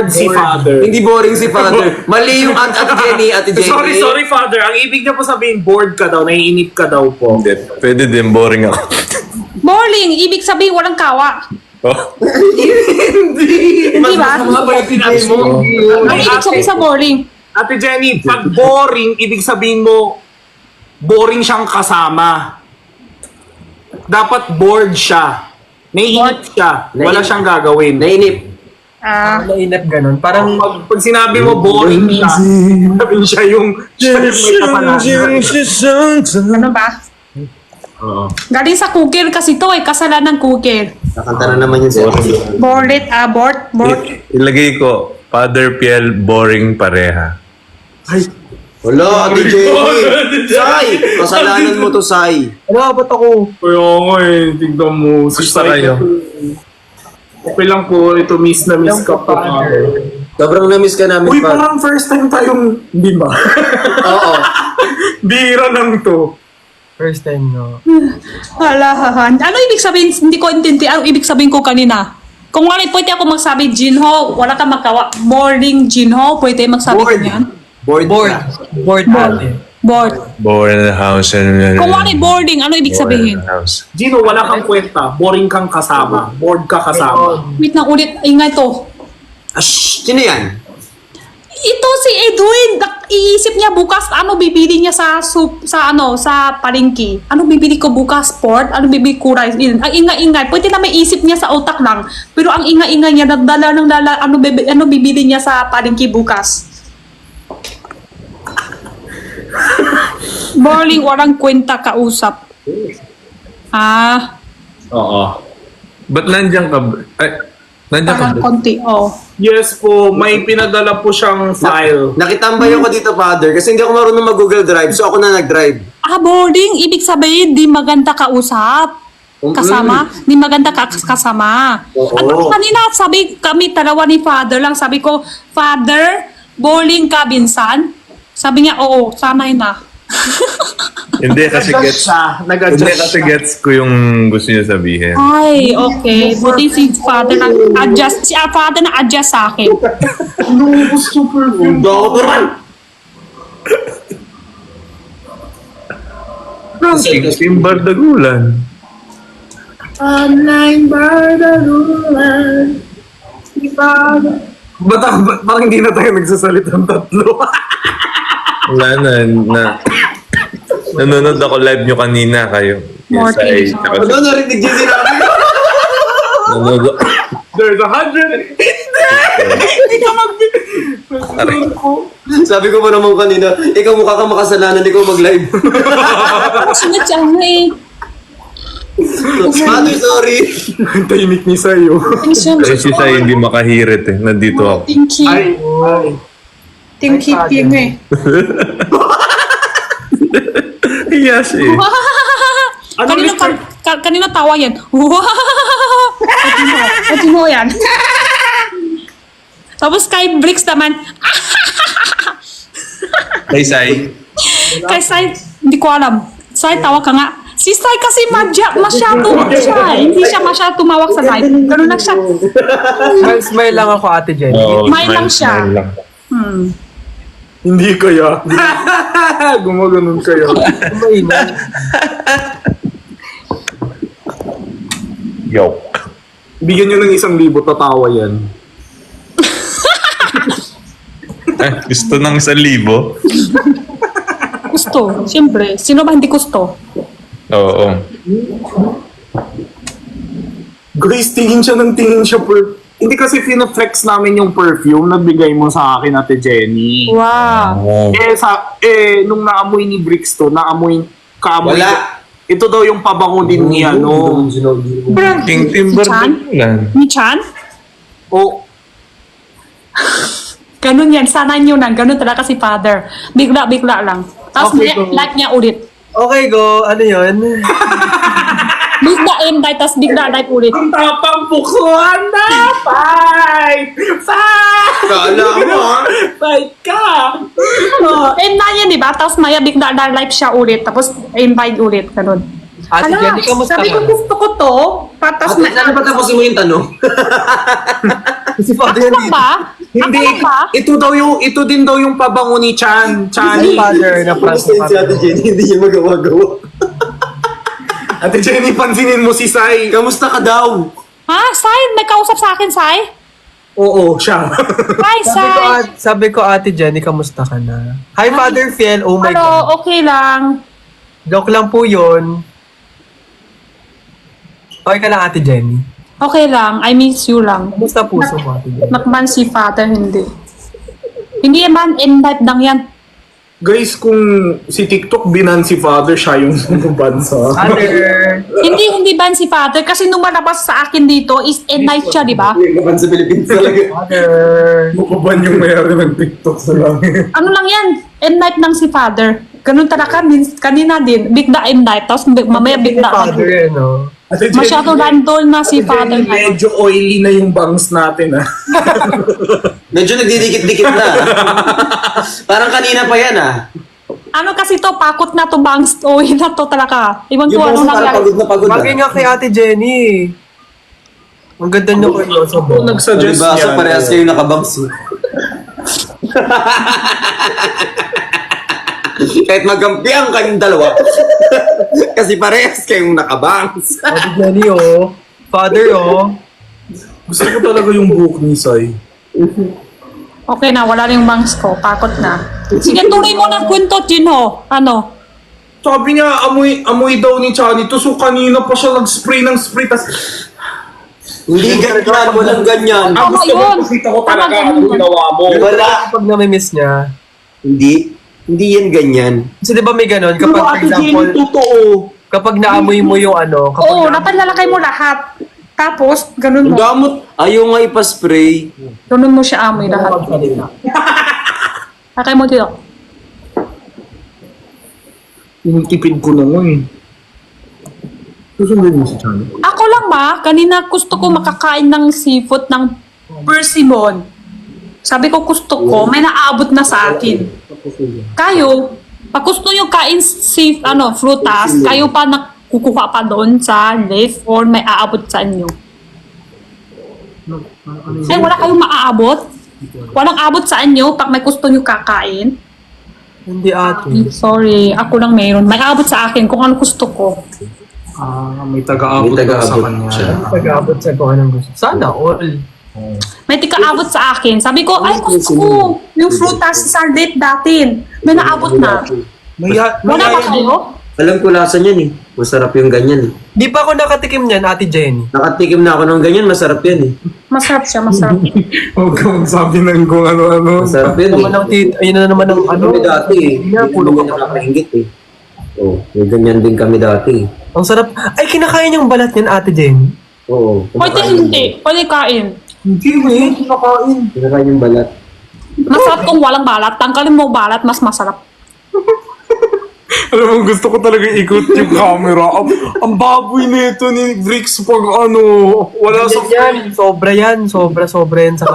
si Father. Hindi boring si Father. Mali yung Ate Jenny. Sorry, Father. Ang ibig niya po sabihin, bored ka daw, naiinip ka daw po. Hindi, pwede din boring ako. Boring, ibig sabihin walang kawa. Oh. Hindi ba? Mga ba yung sinabi mo? Ano ibig sabihin sa boring? Ate Jenny, pag boring, ibig sabihin mo, boring siyang kasama. Dapat bored siya. Naiinip siya. Wala siyang gagawin. Nainip. Nainip ganun. Parang Pag sinabi mo boring siya, sabi siya yung may kasalanan. Ano ba? Galing sa cooker kasi to kasalanan ng cooker. Nakanta na naman yun sa Board. Ilagay ko, Father Piel, boring pareha. Wala, Ate Jenny. Sai, kasalanan mo to, Sai. ano ba't ako? Kaya nga eh, tignan mo. Gusto kayo? Okay lang po, ito miss na miss ka po. Sobrang na-miss ka namin, Uy, Pat. parang first time tayong, di ba? Oo. Bira lang to. First time, no? Halahan. Ano ibig sabihin? Hindi ko intindi. Ano ibig sabihin ko kanina? Kung wala, pwede ako magsabi, Jinho, wala kang magkawa. Boarding, Jinho, pwede magsabi ko yan. Bored. Bored ate. Board. Bored in the house. And, Kung wala boarding, ano ibig bored in sabihin? the house. Gino, wala kang kwenta. Boring kang kasama. Bored ka kasama. Wait na ulit. Ingay to. Shh, sino yan? Ito si Edwin, iisip niya bukas ano bibili niya sa palengke. Ano bibili ko bukas, sport? Ano bibili ko rice? Ang ingay-ingay. Pwede na may isip niya sa utak lang. Pero ang ingay-ingay niya, nagdala ng dala, ano bibili niya sa palengke bukas. Morning, walang kwenta kausap. Oo. Ba't nandiyan ka? Ay, nandiyan ka Parang ba? konti, oh. Yes po, may pinadala po siyang file. Nakitambay ako dito, Father, kasi hindi ako marunong mag-Google Drive, so ako na nag-drive. Boarding, ibig sabihin, di maganda kausap. Kasama? Di maganda kasama. Oo. Ano kanina, sabi kami, dalawa ni Father lang, sabi ko, Father, bowling ka, Binsan? Sabi niya, oo, sanay na. Hindi kasi Nag-adjust gets. siya. Hindi Nag-adjust kasi siya. gets ko yung gusto niya sabihin. Ay, okay. Buti si Father nag-adjust, Father na-adjust sa akin. Team Bardagulan. Ba't parang hindi na tayo nagsasalitang tatlo? Wala na. Nanonood ako live nyo kanina kayo. More Yes, ay, things. tsaka- Ano, narinig niyo sinabi? nanonood There's 100. Hindi ka Sabi ko pa naman kanina, ikaw mukha kang makasalanan, ikaw mag-live. Sunod siya nga eh. Father, sorry. Tahimik ni sa'yo. Eh, si Sai hindi makahirit eh. Nandito ako. Tinky. Tinky ting eh. Yes eh. Ano, Kanino, Mr. kanino tawa yan? Wow! Pati mo yan. Tapos kay Bricks naman, Hey Sai. kay Sai, hindi ko alam. Sai, tawa ka nga. Si Sai kasi masyado siya. Hindi siya masyado tumawak sa live. Ganun lang siya. Smile lang ako, Ate Jenny. Oo, Smile lang siya. smile lang. Hindi kaya. Gumaganon kaya. Mainit. Yo. Bigyan nyo ng 1,000, tatawa yan. Gusto ng 1,000? Gusto. Siyempre. Sino ba hindi gusto? Oo. Guys, tingin siya hindi kasi fina-flex namin yung perfume na bigay mo sa akin, Ate Jenny. Wow. Nung naamoy ni Bricks to, kaamoy. Wala. Ito daw yung pabango din ni ano. King Team Bardagulan. Ni Chan? O, Ganun yan. Sana nyo na. Ganun talaga si Father. Bigla-bigla lang. Tapos Okay, go. like niya ulit. Okay, go. Ano yun? Bigla invite, tapos bigla like ulit. ang tapang pukuhan na! Fight! Kala mo, ha? Fight ka! And na yan, di ba? Tapos maya bigla na live siya ulit. Tapos invite ulit. Ganun. Ate Jenny, kamusta sabi ko ka? gusto ko to. Tapos Ano ba tapusin mo yung tanong? Si Father Ako lang hindi. ba? Hindi, Ako lang ba? ito din daw yung pabango ni Si Chani. Father na Basta yun si Ate Jenny, hindi niya magawa-gawa. Ate Jenny, pansinin mo si Sai. Kamusta ka daw? Ha? Sai? May kausap sa akin, Sai? Oo, siya. Hi, Sai. Sabi ko, Ate Jenny, kamusta ka na? Hi, Father Fiel. Oh my God. Hello, okay lang. Joke lang po yun. Okay ka lang, Ate Jenny. Okay lang. I miss you lang. Kamusta puso mo, Ate Jenny? Nakman si Father, hindi. Hindi man, invite lang yan. Guys, kung si TikTok binan si Father, siya yung bansa. Father. Hindi ban si Father kasi nung malabas sa akin dito is invite siya, di ba? Yung kapan sa Philippines talaga. Father. Mukaban yung mayari ng TikTok sa langit. Ano lang yan? Invite ng si Father. Ganun talaga, kanina din. Bigla invite, tapos mamaya bigla. Father, eh, no? Ate Jenny, Masyado random na si Father ngayon. medyo oily na yung bangs natin, ha? Medyo nagdidikit-dikit na. Parang kanina pa yan, ah. Ano kasi to, pakot na to bangs. Uy na to talaga. Iwan ko Yung ano boses parang nangyari. pagod na pagod, Bagay nga kay Ate Jenny. Ang ganda niyo ko yun. Ako nag-suggest Diba, so yan. parehas kayo nakabangs. Kahit magkampihan kayong dalawa. Kasi parehas kayong nakabangs. Ate Jenny, oh. Father, oh. Gusto ko talaga yung buhok ni Sai. Okay na, wala na yung bangs ko. Pakot na. Sige, tuloy mo ng kwento, Jinho. Ano? Sabi niya, amoy daw ni Chani to. So kanina pa siya nag-spray ng spray. Tas, Hindi ganyan, walang ganyan. ang gusto yun. mo, pakita ko talaga Tama, ano ginawa mo. Wala. Pag nami-miss niya, Hindi yan ganyan. kasi di ba may ganon, kapag for example, totoo. kapag naamoy mo yung ano, kapag Oo, dapat lalakay mo lahat. Tapos, ganun Ang mo. damot, ayaw nga ipaspray. Ganun mo siya amoy lahat. Lakay mo dito. Tinitipid ko na mo eh. Susundin mo si Chani. Ako lang ba, kanina gusto ko makakain ng seafood ng persimmon. Sabi ko gusto ko, may naaabot na sa akin. Kayo, pag gusto nyo kain frutas, kayo pa kukuha pa doon sa leaf or may aabot sa inyo. Ay, wala kayong maaabot? Walang abot sa inyo pag may gusto nyo kakain? hindi ate. Sorry, ako lang mayroon. May aabot sa akin kung ano gusto ko. May taga-abot May daw sa taga-abot kanya. siya. Pag-aabot sa kung anong gusto. Sana all. May tika-abot sa akin. Sabi ko, ay gusto ko yung frutas sa date datin. May naabot na. Wala ba kayo? Alam ko lasa niyan eh. Masarap yung ganyan eh. Di pa ako nakatikim niyan, Ate Jenny. Nakatikim na ako ng ganyan, masarap yan eh. Masarap siya, masarap. Huwag kang magsabi ng kung ano-ano. Masarap yan Naman eh. ang ayun na naman ang ano. Kami dati eh. Hindi na, Hindi puro kami ka pa. nakakaingit eh. Oo, may ganyan din kami dati eh. Ang sarap. Ay, kinakain yung balat niyan, Ate Jenny. Oo. Pwede hindi. Pwede kain. Hindi eh, kinakain. Kinakain yung balat. Masarap kung walang balat. Tanggalin mo balat, mas masarap. Alam mo, gusto ko talaga ikot yung camera. Ang baboy nito ni Bricks pag wala sa... Yan, sobra yan. Sobra yan sa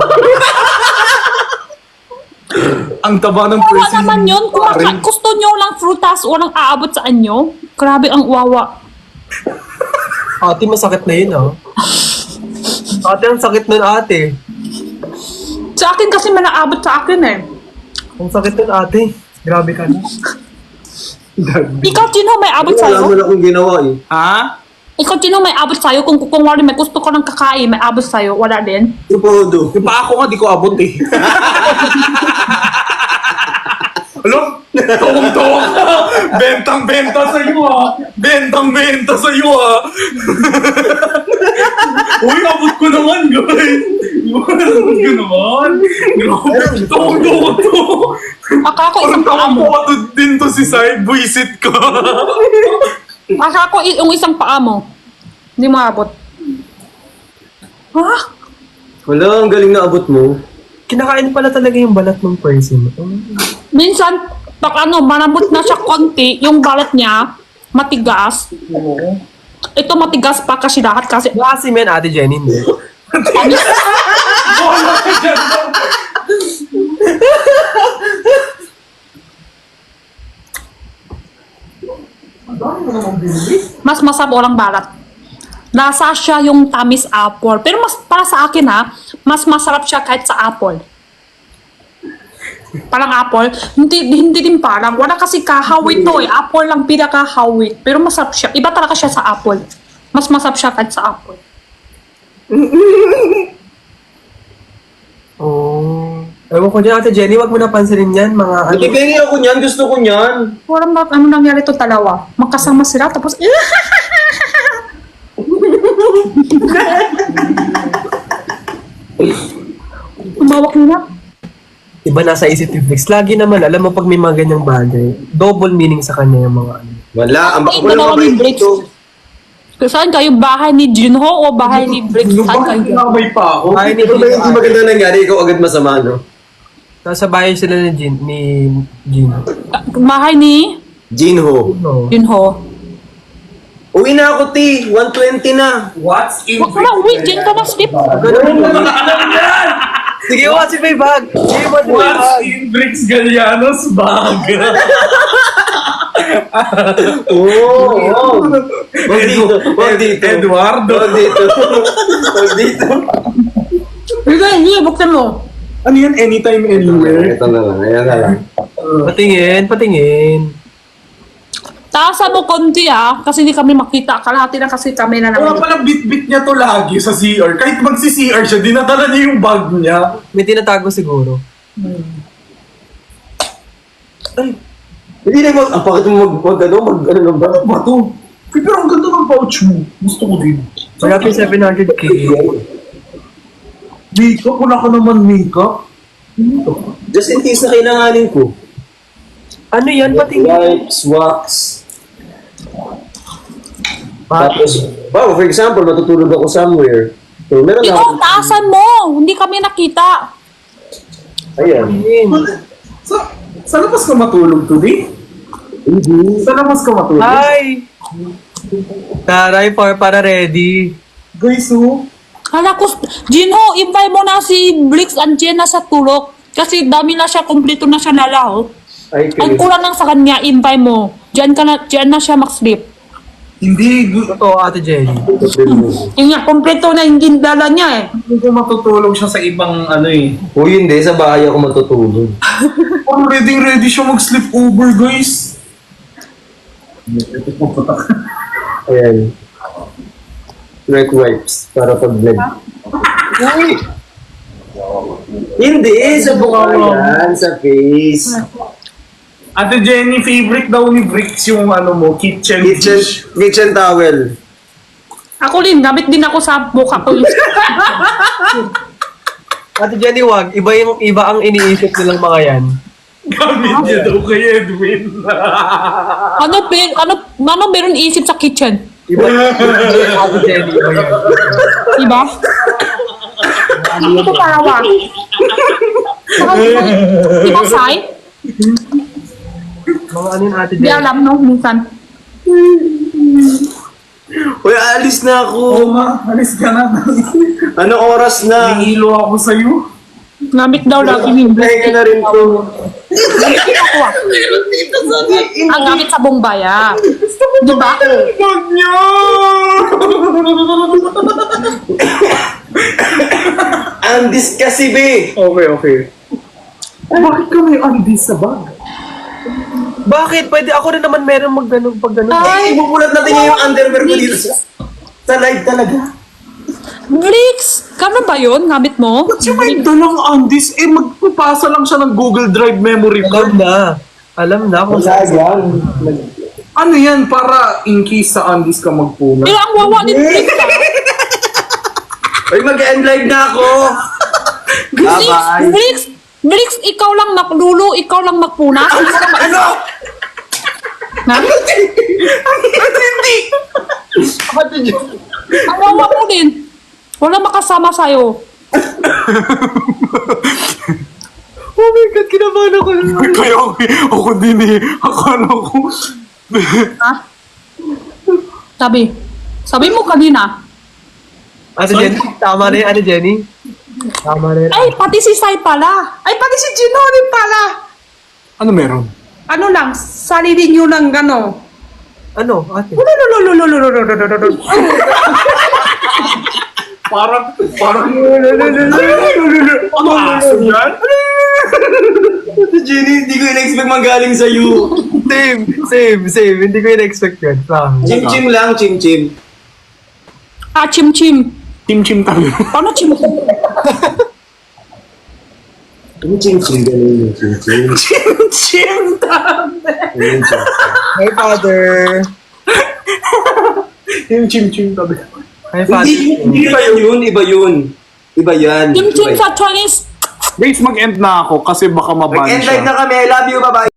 Ang taba ng Wawa person. naman yun. Kung gusto nyo lang frutas, walang aabot sa inyo. Grabe ang wawa. Ate, masakit na yun, oh. Ate, ang sakit nun, ate. Sa akin kasi may naabot sa akin eh. Ang sakit nun, ate. Grabe ka na. Ikaw, Chino, may abot Wala mo sa'yo? na akong ginawa eh. Ha? Ikaw, Chino, may abot sa'yo? Kung wala may gusto ko ng kakain, may abot sa'yo? Wala din? Ito po do. Yung pa ako nga, di ko abot eh. Alam? Tawang-tawa ka. Bentang-benta sa'yo ah. Bentang-benta sa'yo ah. Uy, abot ko naman, guys. Abot ko naman. Grabe, tawang-tawa to. Akako isang paa Parang mo. tawang din to si Sai. Buisit ka. Akako yung isang paa mo. Hindi mo abot. Ha? Wala, ang galing na abot mo. Kinakain pala talaga yung balat ng person. Minsan, pag manamot na siya konti, yung balat niya, matigas. Ito matigas pa kasi lahat kasi... Kasi men, Ate Jenny, hindi. Mas masarap walang balat. Lasa siya yung tamis apple. Pero mas para sa akin ha, mas masarap siya kahit sa apple. Parang apple, hindi din parang. Wala kasi kahawit to eh. Apple lang pinakahawit. Pero masarap siya. Iba talaga siya sa apple. Mas masarap siya kahit sa apple. Oh. Ewan ko dyan, Ate Jenny, wag mo napansinin yan, mga ano. Nagibingi ako niyan, gusto ko niyan. Parang ano nangyari to dalawa. Magkasama sila tapos... Umawak nila. Iba nasa isip ni Flix. Lagi naman, alam mo pag may mga ganyang bagay, double meaning sa kanya yung mga ano. Wala, ang Ay, bako lang dalawa ni mabait Bricks. dito. Saan kayo? Bahay ni Junho o bahay ni Bricks? Saan kayo? Nakabay pa ako. Ay, ni Ito ba yung hindi maganda nangyari? Ikaw agad masama, no? Nasa bahay sila ni Gino. Bahay ni Jinho. No. Junho. Uwi na ako, T. 1:20 na. What's in Huwag ka na uwi. Diyan ka na sleep. Sige, what's in my bag? Sige, what's in my What's bag? in Bricks Galianos bag? Oo. Wag dito. Wag dito. Eduardo. Wag dito. Wag dito. Hindi, buksan mo. Ano yan? Anytime, anywhere? Ito na lang. Ayan na lang. Patingin. Taasan mo konti kasi hindi kami makita. Kalahati na kasi kami na Wala namin. palang bit-bit niya to lagi sa CR. Kahit magsi-CR siya, dinadala niya yung bag niya. May tinatago siguro. Hindi na mag... Ang bakit mo mag-ano lang ba? Ano ba to? Pero ang ganda ng pouch mo. Gusto ko din. Magkapit 700k. Makeup? Wala ka naman makeup? Just in case na kailanganin ko. Ano yan? Patingin. Wipes, wax. Tapos, for example, matutulog ako somewhere. So, meron na Ikaw, ako. taasan mo! Hindi kami nakita. Ayan. Sa labas ka matulog today? Hindi. Sa labas ka matulog? Hi! Taray, para ready. Guys, oh. Hala ko, Jinho, invite mo na si Bricks and Jenna sa tulog. Kasi dami na siya, kumpleto na siya lalaw. Ay, Ang kulang lang sa kanya, invite mo. Diyan na siya mag-sleep. Hindi. Totoo, Ate Jenny. Yung nga, kumpleto na yung gindala niya eh. Hindi matutulog siya sa ibang ano eh. O hindi, sa bahay ako matutulog. Parang ready siya mag-sleep over, guys. Ayan. Wet wipes para pag-blend. Ay! Hindi, sa buka yan, sa face. Ate Jenny, favorite daw ni Bricks yung ano mo, kitchen Kitchen towel. Ako din, gamit din ako sa buka ko. Ate Jenny, wag. Iba ang iniisip nilang mga yan. Gamit niya daw kay Edwin. ano meron isip sa kitchen? Iba Ate Jenny, iba yan. Diba? Hindi ko parawa. Diba, Sai? Mga ano yun, Ate Di Jenny? alam, no? Minsan. Uy, alis na ako. Oo nga, alis ka na. Ano oras na? Nangilo ako sa'yo. Gamit daw lagi ni Play ka na rin to. Ang gamit sa Bongbaya. Diba? Wag niyo! Andis kasi, be. Okay. Bakit ka may andis sa bag? Bakit? Pwede ako rin naman meron mag-ganong pag-ganong. Ay, Ibubulat natin yung underwear ko dito sa live talaga. Bricks! Kano ba yun? Gamit mo? Ba't siya may dalang andis? Magpapasa lang siya ng Google Drive memory card. Alam na kung Wala saan. yan. Ano yan? Para in case sa andis ka magpuna. Pero ang wawa ni Bricks ah. Uy, mag-end live na ako. Bricks, ikaw lang maglulu, ikaw lang magpuna. Ano? Ha? Ang wawa mo din. Wala makasama sa'yo. Oh my God, kinabahan ako. Kaya ako din eh. Akala ko. Ha? Sabi mo kanina. Ate Jenny, tama na yun, Ate Jenny. Tama na yun. Ay, pati si Sai pala. Ay, pati si Gino rin pala. Ano meron? Ano lang, sarili nyo lang gano. Ano, ate? Parang ano aso yan? Jenny, hindi ko in-expect magaling sa'yo. Same. Hindi ko in-expect yun. Chim-chim lang, chim-chim. Ah, chim-chim. Chim-chim tayo. Paano chim-chim? Ano chim-chim? Ganun yung chim-chim. Chim-chim tayo. Hi, Father. Yung chim-chim tayo. Hi, Father. Hindi iba yun. Iba yan. Chim-chim sa Chinese. Guys, mag-end na ako kasi baka maban Mag-end siya. live na kami. I love you. Bye-bye.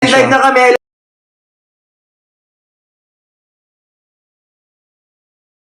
End live na kami.